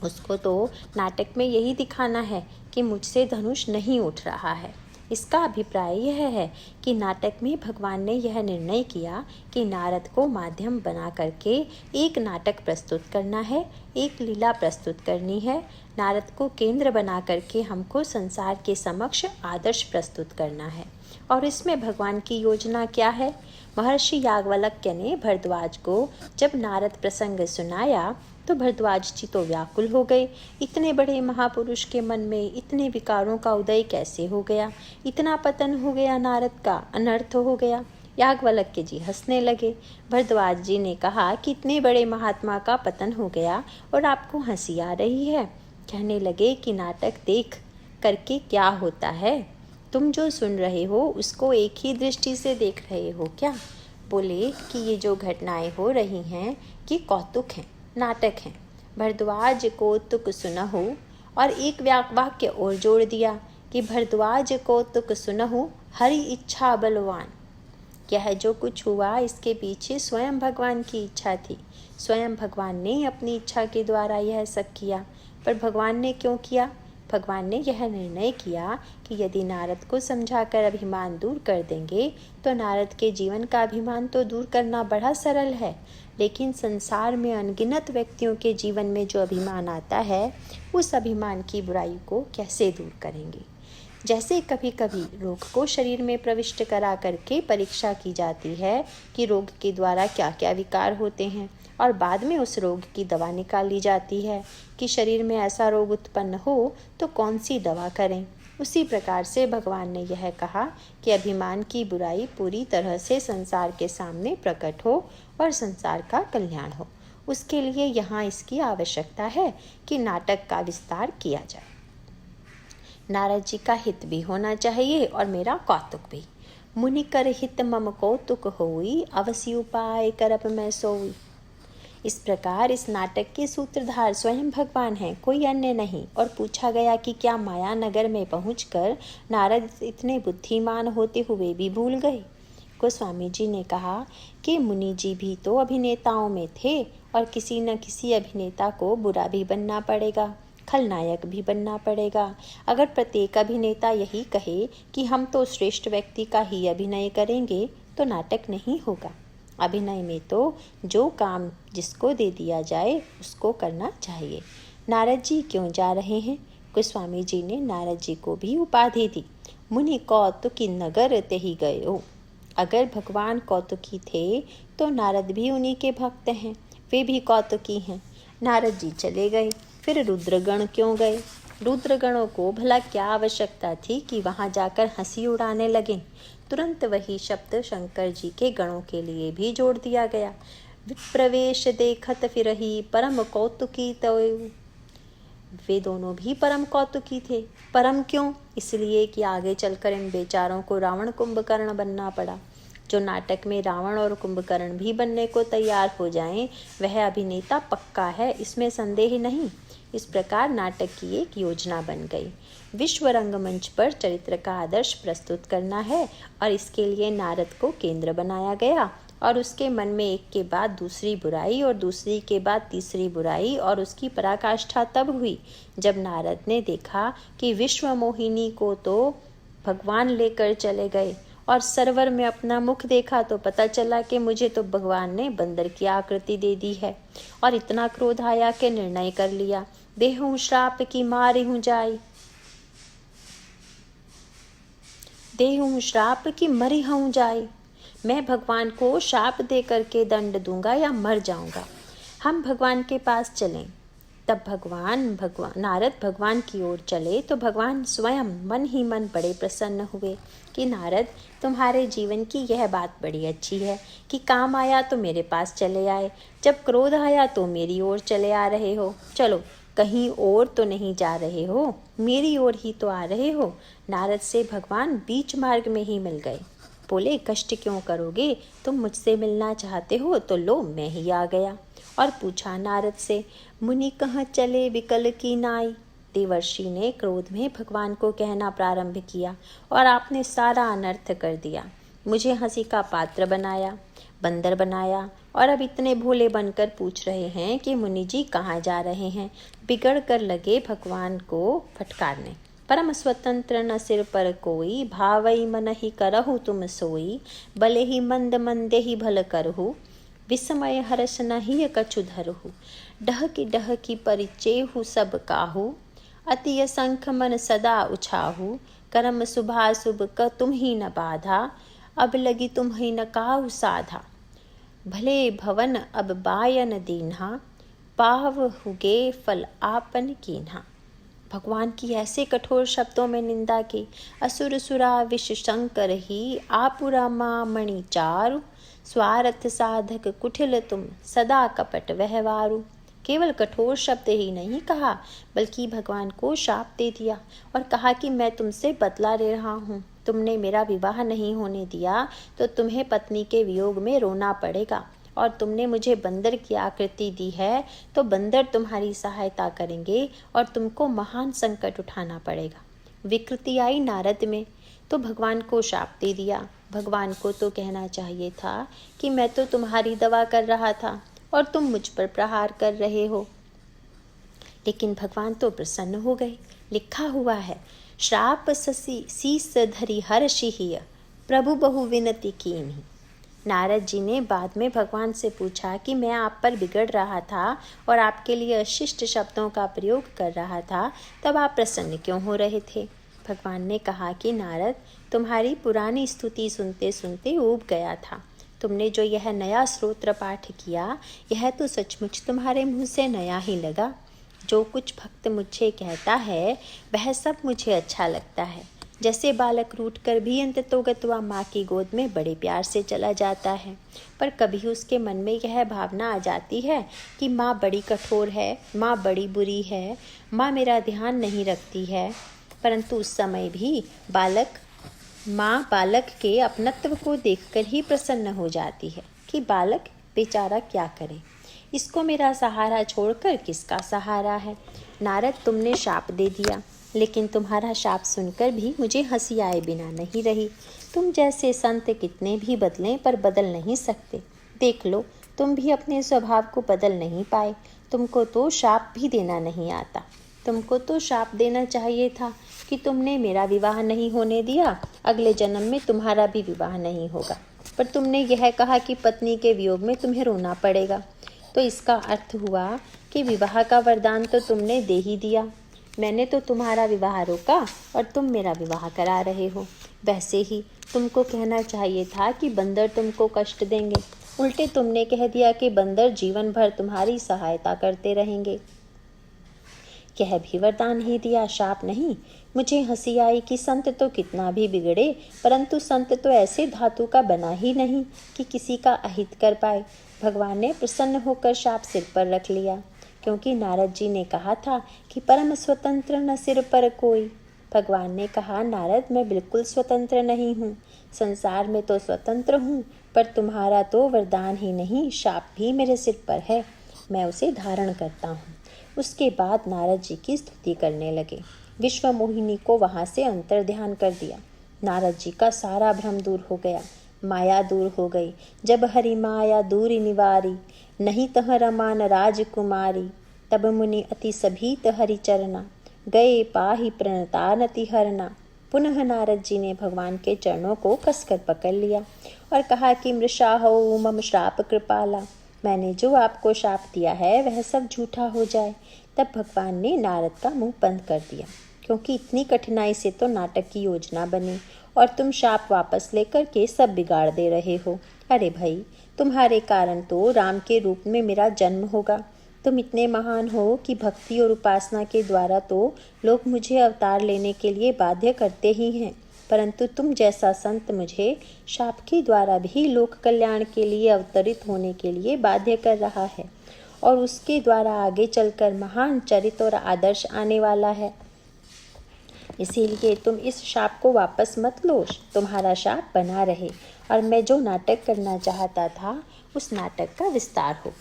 उसको तो नाटक में यही दिखाना है कि मुझसे धनुष नहीं उठ रहा है। इसका अभिप्राय यह है कि नाटक में भगवान ने यह निर्णय किया कि नारद को माध्यम बना करके एक नाटक प्रस्तुत करना है, एक लीला प्रस्तुत करनी है। नारद को केंद्र बना करके हमको संसार के समक्ष आदर्श प्रस्तुत करना है। और इसमें भगवान की योजना क्या है? महर्षि याज्ञवल्क्य ने भरद्वाज को जब नारद प्रसंग सुनाया तो भरद्वाज जी तो व्याकुल हो गए। इतने बड़े महापुरुष के मन में इतने विकारों का उदय कैसे हो गया? इतना पतन हो गया, नारद का अनर्थ हो गया। याज्ञवल्क्य जी हंसने लगे। भरद्वाज जी ने कहा कि इतने बड़े महात्मा का पतन हो गया और आपको हंसी आ रही है। कहने लगे कि नाटक देख करके क्या होता है? तुम जो सुन रहे हो उसको एक ही दृष्टि से देख रहे हो क्या? बोले कि ये जो घटनाएं हो रही हैं ये कौतुक हैं, नाटक हैं। भरद्वाज को तुक सुनहु, और एक वाक्य और जोड़ दिया कि भरद्वाज को तुक सुनहु, हरि इच्छा बलवान। यह जो कुछ हुआ इसके पीछे स्वयं भगवान की इच्छा थी। स्वयं भगवान ने अपनी इच्छा के द्वारा यह सब किया। पर भगवान ने क्यों किया? भगवान ने यह निर्णय किया कि यदि नारद को समझाकर अभिमान दूर कर देंगे तो नारद के जीवन का अभिमान तो दूर करना बड़ा सरल है, लेकिन संसार में अनगिनत व्यक्तियों के जीवन में जो अभिमान आता है, उस अभिमान की बुराई को कैसे दूर करेंगे? जैसे कभी कभी रोग को शरीर में प्रविष्ट करा करके परीक्षा की जाती है कि रोग के द्वारा क्या क्या विकार होते हैं, और बाद में उस रोग की दवा निकाली जाती है कि शरीर में ऐसा रोग उत्पन्न हो तो कौन सी दवा करें। उसी प्रकार से भगवान ने यह कहा कि अभिमान की बुराई पूरी तरह से संसार के सामने प्रकट हो और संसार का कल्याण हो। उसके लिए यहाँ इसकी आवश्यकता है कि नाटक का विस्तार किया जाए। नारद जी का हित भी होना चाहिए और मेरा कौतुक भी। मुनि कर हित मम कौतुक होई, अवश्य उपाय करप मैं सोई। इस प्रकार इस नाटक के सूत्रधार स्वयं भगवान हैं, कोई अन्य नहीं। और पूछा गया कि क्या माया नगर में पहुंचकर नारद इतने बुद्धिमान होते हुए भी भूल गए? गोस्वामी जी ने कहा कि मुनि जी भी तो अभिनेताओं में थे, और किसी न किसी अभिनेता को बुरा भी बनना पड़ेगा, खलनायक भी बनना पड़ेगा। अगर प्रत्येक अभिनेता यही कहे कि हम तो श्रेष्ठ व्यक्ति का ही अभिनय करेंगे तो नाटक नहीं होगा। अभिनय में तो जो काम जिसको दे दिया जाए उसको करना चाहिए। नारद जी क्यों जा रहे हैं? गोस्वामी जी ने नारद जी को भी उपाधि दी, मुनि कौतुकी नगर तेहि गयो। अगर भगवान कौतुकी थे तो नारद भी उन्हीं के भक्त हैं, वे भी कौतुकी हैं। नारद जी चले गए, फिर रुद्रगण क्यों गए? रुद्रगणों को भला क्या आवश्यकता थी कि वहां जाकर हंसी उड़ाने लगें? तुरंत वही शब्द शंकर जी के गणों के लिए भी जोड़ दिया गया। प्रवेश देखत फिरही परम कौतुकी तोय। वे दोनों भी परम कौतुकी थे। परम क्यों? इसलिए कि आगे चलकर इन बेचारों को रावण कुंभकर्ण बनना पड़ा। जो नाटक में रावण और कुंभकर्ण भी बनने को तैयार हो जाएं, वह अभिनेता पक्का है, इसमें संदेह नहीं। इस प्रकार नाटक की एक योजना बन गई। विश्व रंगमंच पर चरित्र का आदर्श प्रस्तुत करना है, और इसके लिए नारद को केंद्र बनाया गया, और उसके मन में एक के बाद दूसरी बुराई और दूसरी के बाद तीसरी बुराई, और उसकी पराकाष्ठा तब हुई जब नारद ने देखा कि विश्व मोहिनी को तो भगवान लेकर चले गए, और सरोवर में अपना मुख देखा तो पता चला कि मुझे तो भगवान ने बंदर की आकृति दे दी है। और इतना क्रोध आया कि निर्णय कर लिया, देहूं श्राप की मारी हूं जाई, देहूं श्राप की मरी हूं जाई। मैं भगवान को शाप दे करके दंड दूंगा या मर जाऊंगा। हम भगवान के पास चलें। तब नारद भगवान की ओर चले तो भगवान स्वयं मन ही मन बड़े प्रसन्न हुए कि नारद, तुम्हारे जीवन की यह बात बड़ी अच्छी है कि काम आया तो मेरे पास चले आए, जब क्रोध आया तो मेरी ओर चले आ रहे हो। चलो, कहीं और तो नहीं जा रहे हो, मेरी ओर ही तो आ रहे हो। नारद से भगवान बीच मार्ग में ही मिल गए। बोले, कष्ट क्यों करोगे? तुम मुझसे मिलना चाहते हो तो लो, मैं ही आ गया। और पूछा नारद से, मुनि कहाँ चले विकल की नाई। देवर्षि ने क्रोध में भगवान को कहना प्रारंभ किया, और आपने सारा अनर्थ कर दिया। मुझे हंसी का पात्र बनाया, बंदर बनाया, और अब इतने भोले बनकर पूछ रहे हैं कि मुनि जी कहाँ जा रहे हैं। बिगड़ कर लगे भगवान को फटकारने। परम स्वतंत्र न सिर पर कोई, भावई मन ही करहु तुम सोई, भले ही मंद मंदे ही भल करहु, विस्मय हर्ष नहीं कछु धरहु, डह की परिचेहु सब काहू, अति असंख मन सदा उछाहू, कर्म शुभाशुभ क तुम ही न बाधा, अब लगी तुम ही न काहू साधा, भले भवन अब बायन दीन्हा, पाव हुगे फल आपन कीन्हा। भगवान की ऐसे कठोर शब्दों में निंदा की। असुर सुरा विष शंकर ही, आपुरा माँ मणि चारु, स्वार्थ साधक कुटिल तुम, सदा कपट व्यवहारु। केवल कठोर शब्द ही नहीं कहा, बल्कि भगवान को शाप दे दिया और कहा कि मैं तुमसे बदला ले रहा हूँ। तुमने मेरा विवाह नहीं होने दिया तो तुम्हें पत्नी के वियोग में रोना पड़ेगा, और तुमने मुझे बंदर की आकृति दी है, तो बंदर तुम्हारी सहायता करेंगे और तुमको महान संकट उठाना पड़ेगा। विकृति आई नारद में तो भगवान को शाप दे दिया। भगवान को तो कहना चाहिए था कि मैं तो तुम्हारी दवा कर रहा था और तुम मुझ पर प्रहार कर रहे हो, लेकिन भगवान तो प्रसन्न हो गए। लिखा हुआ है, श्राप ससी शीस धरी हर्षिहिय प्रभु बहु विनती कीन्ही। नारद जी ने बाद में भगवान से पूछा कि मैं आप पर बिगड़ रहा था और आपके लिए अशिष्ट शब्दों का प्रयोग कर रहा था, तब आप प्रसन्न क्यों हो रहे थे? भगवान ने कहा कि नारद, तुम्हारी पुरानी स्तुति सुनते सुनते ऊब गया था। तुमने जो यह नया स्तोत्र पाठ किया, यह तो सचमुच तुम्हारे मुँह से नया ही लगा। जो कुछ भक्त मुझे कहता है वह सब मुझे अच्छा लगता है। जैसे बालक रूठकर भी अंततोगत्वा माँ की गोद में बड़े प्यार से चला जाता है, पर कभी उसके मन में यह भावना आ जाती है कि माँ बड़ी कठोर है, माँ बड़ी बुरी है, माँ मेरा ध्यान नहीं रखती है, परंतु उस समय भी माँ बालक के अपनत्व को देखकर ही प्रसन्न हो जाती है कि बालक बेचारा क्या करे, इसको मेरा सहारा छोड़कर किसका सहारा है। नारद, तुमने शाप दे दिया, लेकिन तुम्हारा शाप सुनकर भी मुझे हंसी आए बिना नहीं रही। तुम जैसे संत कितने भी बदलें पर बदल नहीं सकते। देख लो, तुम भी अपने स्वभाव को बदल नहीं पाए। तुमको तो शाप भी देना नहीं आता। तुमको तो शाप देना चाहिए था कि तुमने मेरा विवाह नहीं होने दिया, अगले जन्म में तुम्हारा भी विवाह नहीं होगा। पर तुमने यह कहा कि पत्नी के वियोग में तुम्हें रोना पड़ेगा, तो इसका अर्थ हुआ कि विवाह का वरदान तो तुमने दे ही दिया। मैंने तो तुम्हारा विवाह रोका और तुम मेरा विवाह करा रहे हो। वैसे ही तुमको कहना चाहिए था कि बंदर तुमको कष्ट देंगे, उल्टे तुमने कह दिया कि बंदर जीवन भर तुम्हारी सहायता करते रहेंगे। यह भी वरदान ही दिया, शाप नहीं। मुझे हंसी आई कि संत तो कितना भी बिगड़े, परंतु संत तो ऐसे धातु का बना ही नहीं कि किसी का अहित कर पाए। भगवान ने प्रसन्न होकर शाप सिर पर रख लिया, क्योंकि नारद जी ने कहा था कि परम स्वतंत्र न सिर पर कोई। भगवान ने कहा, नारद, मैं बिल्कुल स्वतंत्र नहीं हूँ। संसार में तो स्वतंत्र हूँ, पर तुम्हारा तो वरदान ही नहीं, शाप भी मेरे सिर पर है। मैं उसे धारण करता हूँ। उसके बाद नारद जी की स्तुति करने लगे। विश्व मोहिनी को वहाँ से अंतर ध्यान कर दिया। नारद जी का सारा भ्रम दूर हो गया, माया दूर हो गई। जब हरि माया दूर निवारी, नहीं तह रमान राजकुमारी। तब मुनि अति सभीत हरि चरना, गए पाहि प्रणतानति हरना। पुनः नारद जी ने भगवान के चरणों को कसकर पकड़ लिया और कहा कि मृषा हो मम श्राप कृपाला, मैंने जो आपको शाप दिया है वह सब झूठा हो जाए। तब भगवान ने नारद का मुंह बंद कर दिया, क्योंकि इतनी कठिनाई से तो नाटक की योजना बनी और तुम शाप वापस लेकर के सब बिगाड़ दे रहे हो। अरे भाई, तुम्हारे कारण तो राम के रूप में मेरा जन्म होगा। तुम इतने महान हो कि भक्ति और उपासना के द्वारा तो लोग मुझे अवतार लेने के लिए बाध्य करते ही हैं, परंतु तुम जैसा संत मुझे शाप के द्वारा भी लोक कल्याण के लिए अवतरित होने के लिए बाध्य कर रहा है, और उसके द्वारा आगे चलकर महान चरित्र और आदर्श आने वाला है। इसीलिए तुम इस शाप को वापस मत लो, तुम्हारा शाप बना रहे और मैं जो नाटक करना चाहता था उस नाटक का विस्तार हो।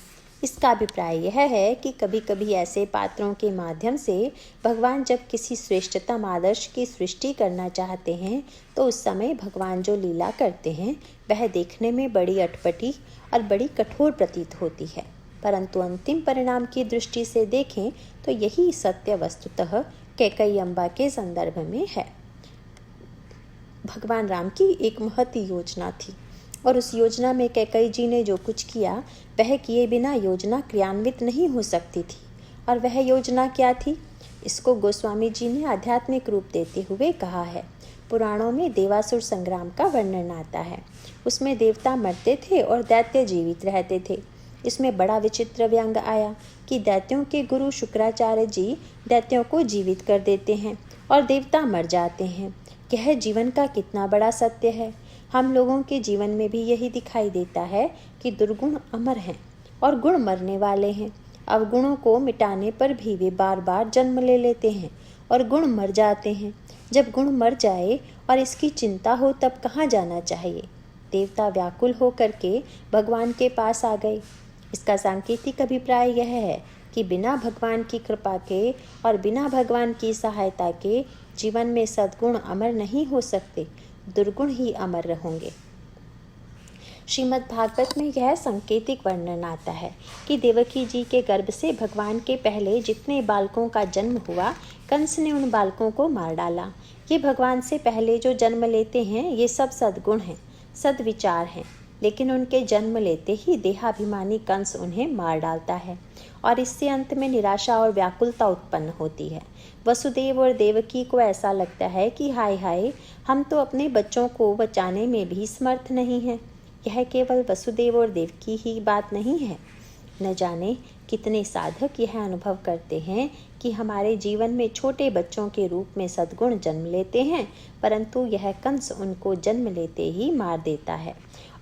इसका अभिप्राय यह है कि कभी कभी ऐसे पात्रों के माध्यम से भगवान जब किसी श्रेष्ठतम आदर्श की सृष्टि करना चाहते हैं, तो उस समय भगवान जो लीला करते हैं वह देखने में बड़ी अटपटी और बड़ी कठोर प्रतीत होती है, परंतु अंतिम परिणाम की दृष्टि से देखें तो यही सत्य वस्तुतः कैकेयी अम्बा के संदर्भ में है। भगवान राम की एक महती योजना थी और उस योजना में कैकेयी जी ने जो कुछ किया वह किए बिना योजना क्रियान्वित नहीं हो सकती थी। और वह योजना क्या थी, इसको गोस्वामी जी ने आध्यात्मिक रूप देते हुए कहा है। पुराणों में देवासुर संग्राम का वर्णन आता है। उसमें देवता मरते थे और दैत्य जीवित रहते थे। इसमें बड़ा विचित्र व्यंग आया कि दैत्यों के गुरु शुक्राचार्य जी दैत्यों को जीवित कर देते हैं और देवता मर जाते हैं। यह जीवन का कितना बड़ा सत्य है। हम लोगों के जीवन में भी यही दिखाई देता है कि दुर्गुण अमर हैं और गुण मरने वाले हैं। अवगुणों को मिटाने पर भी वे बार बार जन्म ले लेते हैं और गुण मर जाते हैं। जब गुण मर जाए और इसकी चिंता हो तब कहाँ जाना चाहिए। देवता व्याकुल होकर के भगवान के पास आ गए। इसका सांकेतिक अभिप्राय यह है कि बिना भगवान की कृपा के और बिना भगवान की सहायता के जीवन में सद्गुण अमर नहीं हो सकते, दुर्गुण ही अमर रहेंगे। श्रीमद् भागवत में यह सांकेतिक वर्णन आता है कि देवकी जी के गर्भ से भगवान के पहले जितने बालकों का जन्म हुआ, कंस ने उन बालकों को मार डाला। ये भगवान से पहले जो जन्म लेते हैं ये सब सद्गुण हैं, सद्विचार हैं, लेकिन उनके जन्म लेते ही देहाभिमानी कंस उन्हें मार डालता है और इससे अंत में निराशा और व्याकुलता उत्पन्न होती है। वसुदेव और देवकी को ऐसा लगता है कि हाय हाय, हम तो अपने बच्चों को बचाने में भी समर्थ नहीं हैं। यह केवल वसुदेव और देवकी ही बात नहीं है, न जाने कितने साधक यह अनुभव करते हैं कि हमारे जीवन में छोटे बच्चों के रूप में सद्गुण जन्म लेते हैं, परंतु यह कंस उनको जन्म लेते ही मार देता है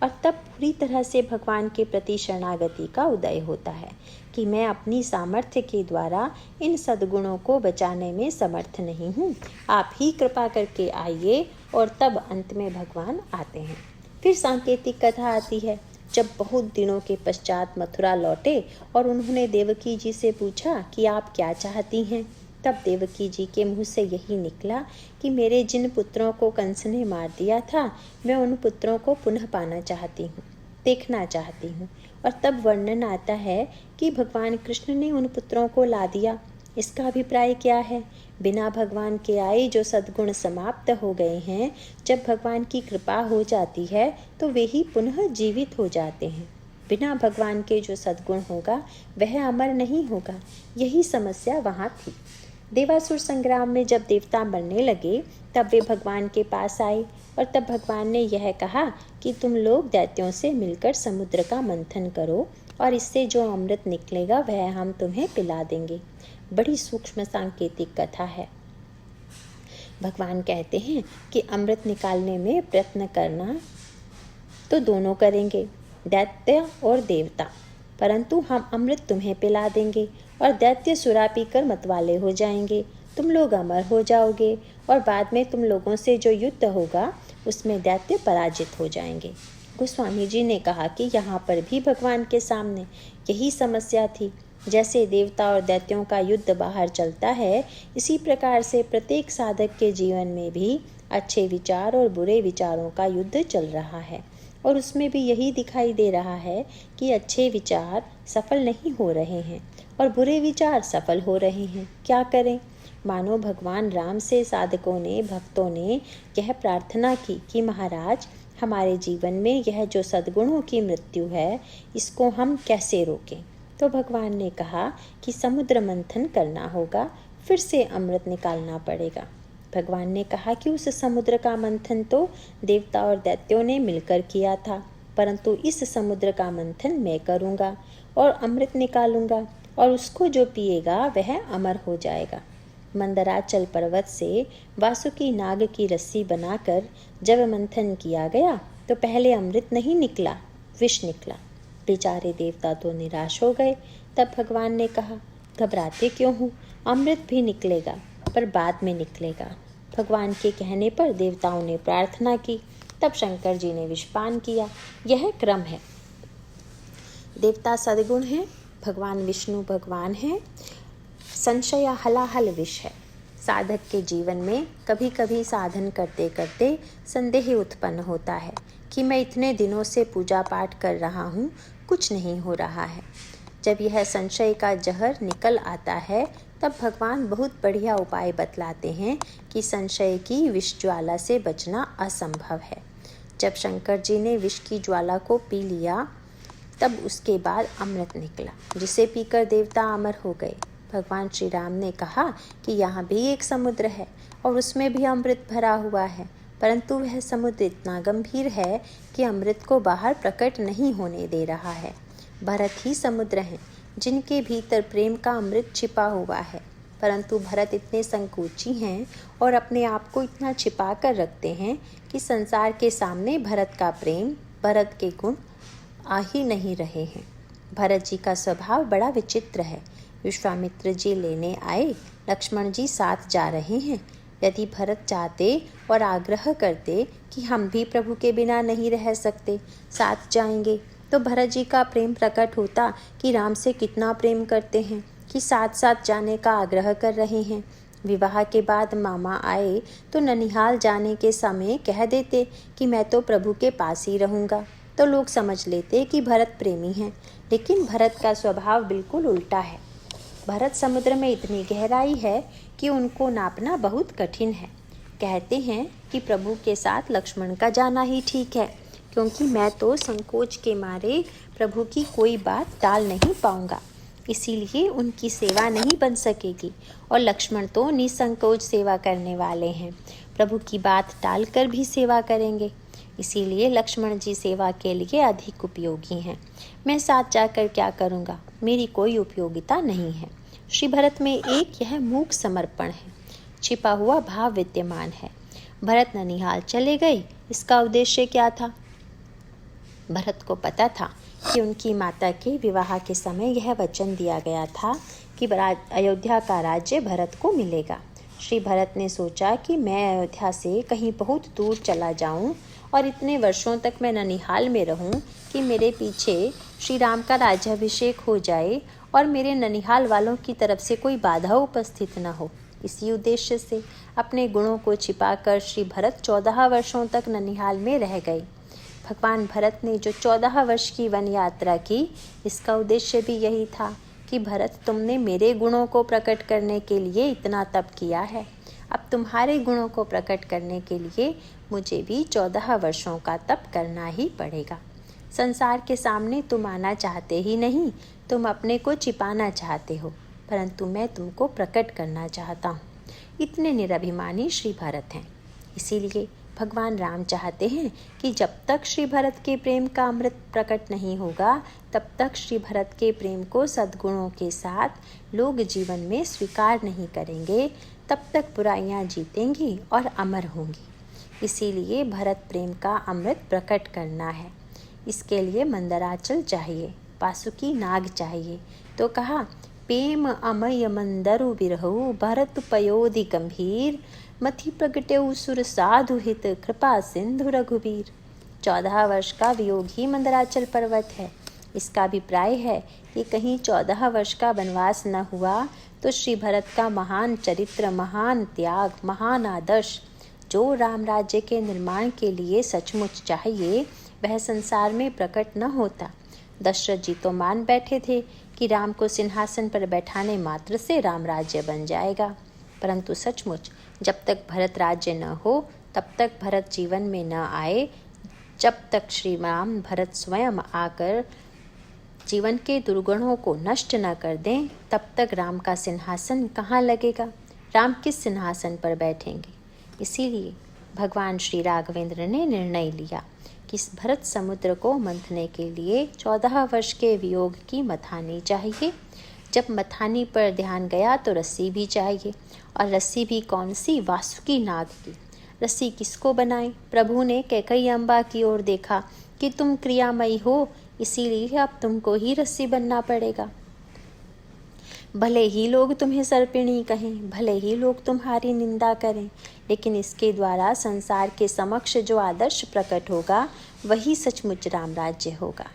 और तब पूरी तरह से भगवान के प्रति शरणागति का उदय होता है कि मैं अपनी सामर्थ्य के द्वारा इन सद्गुणों को बचाने में समर्थ नहीं हूँ, आप ही कृपा करके आइए। और तब अंत में भगवान आते हैं। फिर सांकेतिक कथा आती है। जब बहुत दिनों के पश्चात मथुरा लौटे और उन्होंने देवकी जी से पूछा कि आप क्या चाहती हैं, तब देवकी जी के मुंह से यही निकला कि मेरे जिन पुत्रों को कंस ने मार दिया था, मैं उन पुत्रों को पुनः पाना चाहती हूँ, देखना चाहती हूँ। और तब वर्णन आता है कि भगवान कृष्ण ने उन पुत्रों को ला दिया। इसका अभिप्राय क्या है? बिना भगवान के आए जो सद्गुण समाप्त हो गए हैं, जब भगवान की कृपा हो जाती है तो वे ही पुनः जीवित हो जाते हैं। बिना भगवान के जो सद्गुण होगा वह अमर नहीं होगा। यही समस्या वहाँ थी। देवासुर संग्राम में जब देवता मरने लगे तब वे भगवान के पास आए और तब भगवान ने यह कहा कि तुम लोग दैत्यों से मिलकर समुद्र का मंथन करो और इससे जो अमृत निकलेगा वह हम तुम्हें पिला देंगे। बड़ी सूक्ष्म सांकेतिक कथा है। भगवान कहते हैं कि अमृत निकालने में प्रयत्न करना तो दोनों करेंगे, दैत्य और देवता, परंतु हम अमृत तुम्हें पिला देंगे और दैत्य सुरा पीकर मतवाले हो जाएंगे, तुम लोग अमर हो जाओगे और बाद में तुम लोगों से जो युद्ध होगा उसमें दैत्य पराजित हो जाएंगे। गोस्वामी जी ने कहा कि यहाँ पर भी भगवान के सामने यही समस्या थी। जैसे देवता और दैत्यों का युद्ध बाहर चलता है, इसी प्रकार से प्रत्येक साधक के जीवन में भी अच्छे विचार और बुरे विचारों का युद्ध चल रहा है और उसमें भी यही दिखाई दे रहा है कि अच्छे विचार सफल नहीं हो रहे हैं और बुरे विचार सफल हो रहे हैं। क्या करें? मानो भगवान राम से साधकों ने, भक्तों ने यह प्रार्थना की कि महाराज, हमारे जीवन में यह जो सद्गुणों की मृत्यु है, इसको हम कैसे रोकें? तो भगवान ने कहा कि समुद्र मंथन करना होगा, फिर से अमृत निकालना पड़ेगा। भगवान ने कहा कि उस समुद्र का मंथन तो देवता और दैत्यों ने मिलकर किया था, परंतु इस समुद्र का मंथन मैं करूँगा और अमृत निकालूंगा और उसको जो पिएगा वह अमर हो जाएगा। मंदराचल पर्वत से वासुकी नाग की रस्सी बनाकर जब मंथन किया गया तो पहले अमृत नहीं निकला, विष निकला। बेचारे देवता तो निराश हो गए। तब भगवान ने कहा, घबराते क्यों हो, अमृत भी निकलेगा पर बाद में निकलेगा। भगवान के कहने पर देवताओं ने प्रार्थना की, तब शंकर जी ने विषपान किया। यह क्रम है। देवता सद्गुण है, भगवान विष्णु भगवान है, संशय हलाहल विष है। साधक के जीवन में कभी कभी साधन करते करते संदेह उत्पन्न होता है कि मैं इतने दिनों से पूजा पाठ कर रहा हूँ, कुछ नहीं हो रहा है। जब यह संशय का जहर निकल आता है तब भगवान बहुत बढ़िया उपाय बतलाते हैं कि संशय की विष ज्वाला से बचना असंभव है। जब शंकर जी ने विष की ज्वाला को पी लिया तब उसके बाद अमृत निकला, जिसे पीकर देवता अमर हो गए। भगवान श्री राम ने कहा कि यहाँ भी एक समुद्र है और उसमें भी अमृत भरा हुआ है, परंतु वह समुद्र इतना गंभीर है कि अमृत को बाहर प्रकट नहीं होने दे रहा है। भरत ही समुद्र हैं जिनके भीतर प्रेम का अमृत छिपा हुआ है, परंतु भरत इतने संकोची हैं और अपने आप को इतना छिपा कर रखते हैं कि संसार के सामने भरत का प्रेम, भरत के गुण आ ही नहीं रहे हैं। भरत जी का स्वभाव बड़ा विचित्र है। विश्वामित्र जी लेने आए, लक्ष्मण जी साथ जा रहे हैं। यदि भरत चाहते और आग्रह करते कि हम भी प्रभु के बिना नहीं रह सकते, साथ जाएंगे, तो भरत जी का प्रेम प्रकट होता कि राम से कितना प्रेम करते हैं, कि साथ साथ जाने का आग्रह कर रहे हैं। विवाह के बाद मामा आए तो ननिहाल जाने के समय कह देते कि मैं तो प्रभु के पास ही रहूँगा, तो लोग समझ लेते कि भरत प्रेमी हैं। लेकिन भरत का स्वभाव बिल्कुल उल्टा है। भरत समुद्र में इतनी गहराई है कि उनको नापना बहुत कठिन है। कहते हैं कि प्रभु के साथ लक्ष्मण का जाना ही ठीक है, क्योंकि मैं तो संकोच के मारे प्रभु की कोई बात टाल नहीं पाऊंगा, इसीलिए उनकी सेवा नहीं बन सकेगी। और लक्ष्मण तो निसंकोच सेवा करने वाले हैं, प्रभु की बात टाल कर भी सेवा करेंगे, इसीलिए लक्ष्मण जी सेवा के लिए अधिक उपयोगी हैं। मैं साथ जाकर क्या करूँगा, मेरी कोई उपयोगिता नहीं है। श्री भरत में एक यह मूक समर्पण है, छिपा हुआ भाव विद्यमान है। भरत ननिहाल चले गए, इसका उद्देश्य क्या था? भरत को पता था कि उनकी माता के विवाह के समय यह वचन दिया गया था कि अयोध्या का राज्य भरत को मिलेगा। श्री भरत ने सोचा कि मैं अयोध्या से कहीं बहुत दूर चला जाऊं और इतने वर्षों तक मैं ननिहाल में रहूं कि मेरे पीछे श्री राम का राज्याभिषेक हो जाए और मेरे ननिहाल वालों की तरफ से कोई बाधा उपस्थित न हो। इसी उद्देश्य से अपने गुणों को छिपाकर श्री भरत 14 वर्षों तक ननिहाल में रह गए। भगवान भरत ने जो 14 वर्ष की वन यात्रा की, इसका उद्देश्य भी यही था कि भरत, तुमने मेरे गुणों को प्रकट करने के लिए इतना तप किया है, अब तुम्हारे गुणों को प्रकट करने के लिए मुझे भी 14 वर्षों का तप करना ही पड़ेगा। संसार के सामने तुम आना चाहते ही नहीं, तुम अपने को छिपाना चाहते हो, परंतु मैं तुमको प्रकट करना चाहता हूँ। इतने निरभिमानी श्री भरत हैं। इसीलिए भगवान राम चाहते हैं कि जब तक श्री भरत के प्रेम का अमृत प्रकट नहीं होगा, तब तक श्री भरत के प्रेम को सद्गुणों के साथ लोग जीवन में स्वीकार नहीं करेंगे, तब तक बुराइयां जीतेंगी और अमर होंगी। इसीलिए भरत प्रेम का अमृत प्रकट करना है। इसके लिए मंदराचल चाहिए, वासुकी नाग चाहिए। तो कहा, प्रेम अमय मंदरु बिरहु भरत पयोधि गंभीर मथि प्रगटेउ सुर साधु हित कृपा सिंधु रघुबीर। 14 वर्ष का वियोग ही मंदराचल पर्वत है। इसका अभिप्राय है कि कहीं 14 वर्ष का वनवास न हुआ तो श्री भरत का महान चरित्र, महान त्याग, महान आदर्श जो राम राज्य के निर्माण के लिए सचमुच चाहिए, वह संसार में प्रकट न होता। दशरथ जी तो मान बैठे थे कि राम को सिंहासन पर बैठाने मात्र से राम राज्य बन जाएगा, परंतु सचमुच जब तक भरत राज्य न हो, तब तक भरत जीवन में न आए, जब तक श्री राम भरत स्वयं आकर जीवन के दुर्गुणों को नष्ट न कर दें, तब तक राम का सिंहासन कहाँ लगेगा, राम किस सिंहासन पर बैठेंगे। इसीलिए भगवान श्री राघवेंद्र ने निर्णय लिया कि इस भरत समुद्र को मंथने के लिए 14 वर्ष के वियोग की मथानी चाहिए। जब मथानी पर ध्यान गया तो रस्सी भी चाहिए, और रस्सी भी कौन सी? वासुकी नाग की। रस्सी किसको बनाए? प्रभु ने कैकई अम्बा की ओर देखा कि तुम क्रियामयी हो, इसीलिए अब तुमको ही रस्सी बनना पड़ेगा। भले ही लोग तुम्हें सर्पिणी कहें, भले ही लोग तुम्हारी निंदा करें, लेकिन इसके द्वारा संसार के समक्ष जो आदर्श प्रकट होगा, वही सचमुच राम राज्य होगा।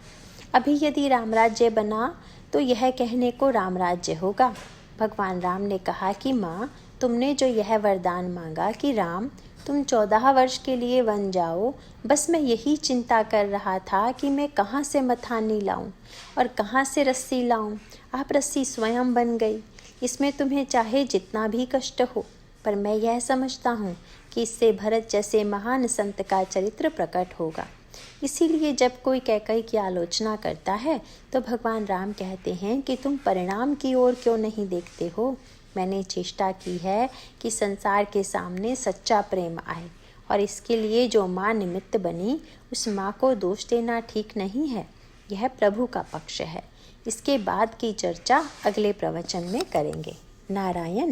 अभी यदि राम राज्य बना तो यह कहने को राम राज्य होगा। भगवान राम ने कहा कि माँ, तुमने जो यह वरदान मांगा कि राम तुम 14 वर्ष के लिए वन जाओ, बस मैं यही चिंता कर रहा था कि मैं कहाँ से मथानी लाऊं और कहाँ से रस्सी लाऊं। आप रस्सी स्वयं बन गई। इसमें तुम्हें चाहे जितना भी कष्ट हो, पर मैं यह समझता हूँ कि इससे भरत जैसे महान संत का चरित्र प्रकट होगा। इसीलिए जब कोई कैकई की आलोचना करता है तो भगवान राम कहते हैं कि तुम परिणाम की ओर क्यों नहीं देखते हो। मैंने चेष्टा की है कि संसार के सामने सच्चा प्रेम आए, और इसके लिए जो माँ निमित्त बनी, उस माँ को दोष देना ठीक नहीं है। यह प्रभु का पक्ष है। इसके बाद की चर्चा अगले प्रवचन में करेंगे। नारायण।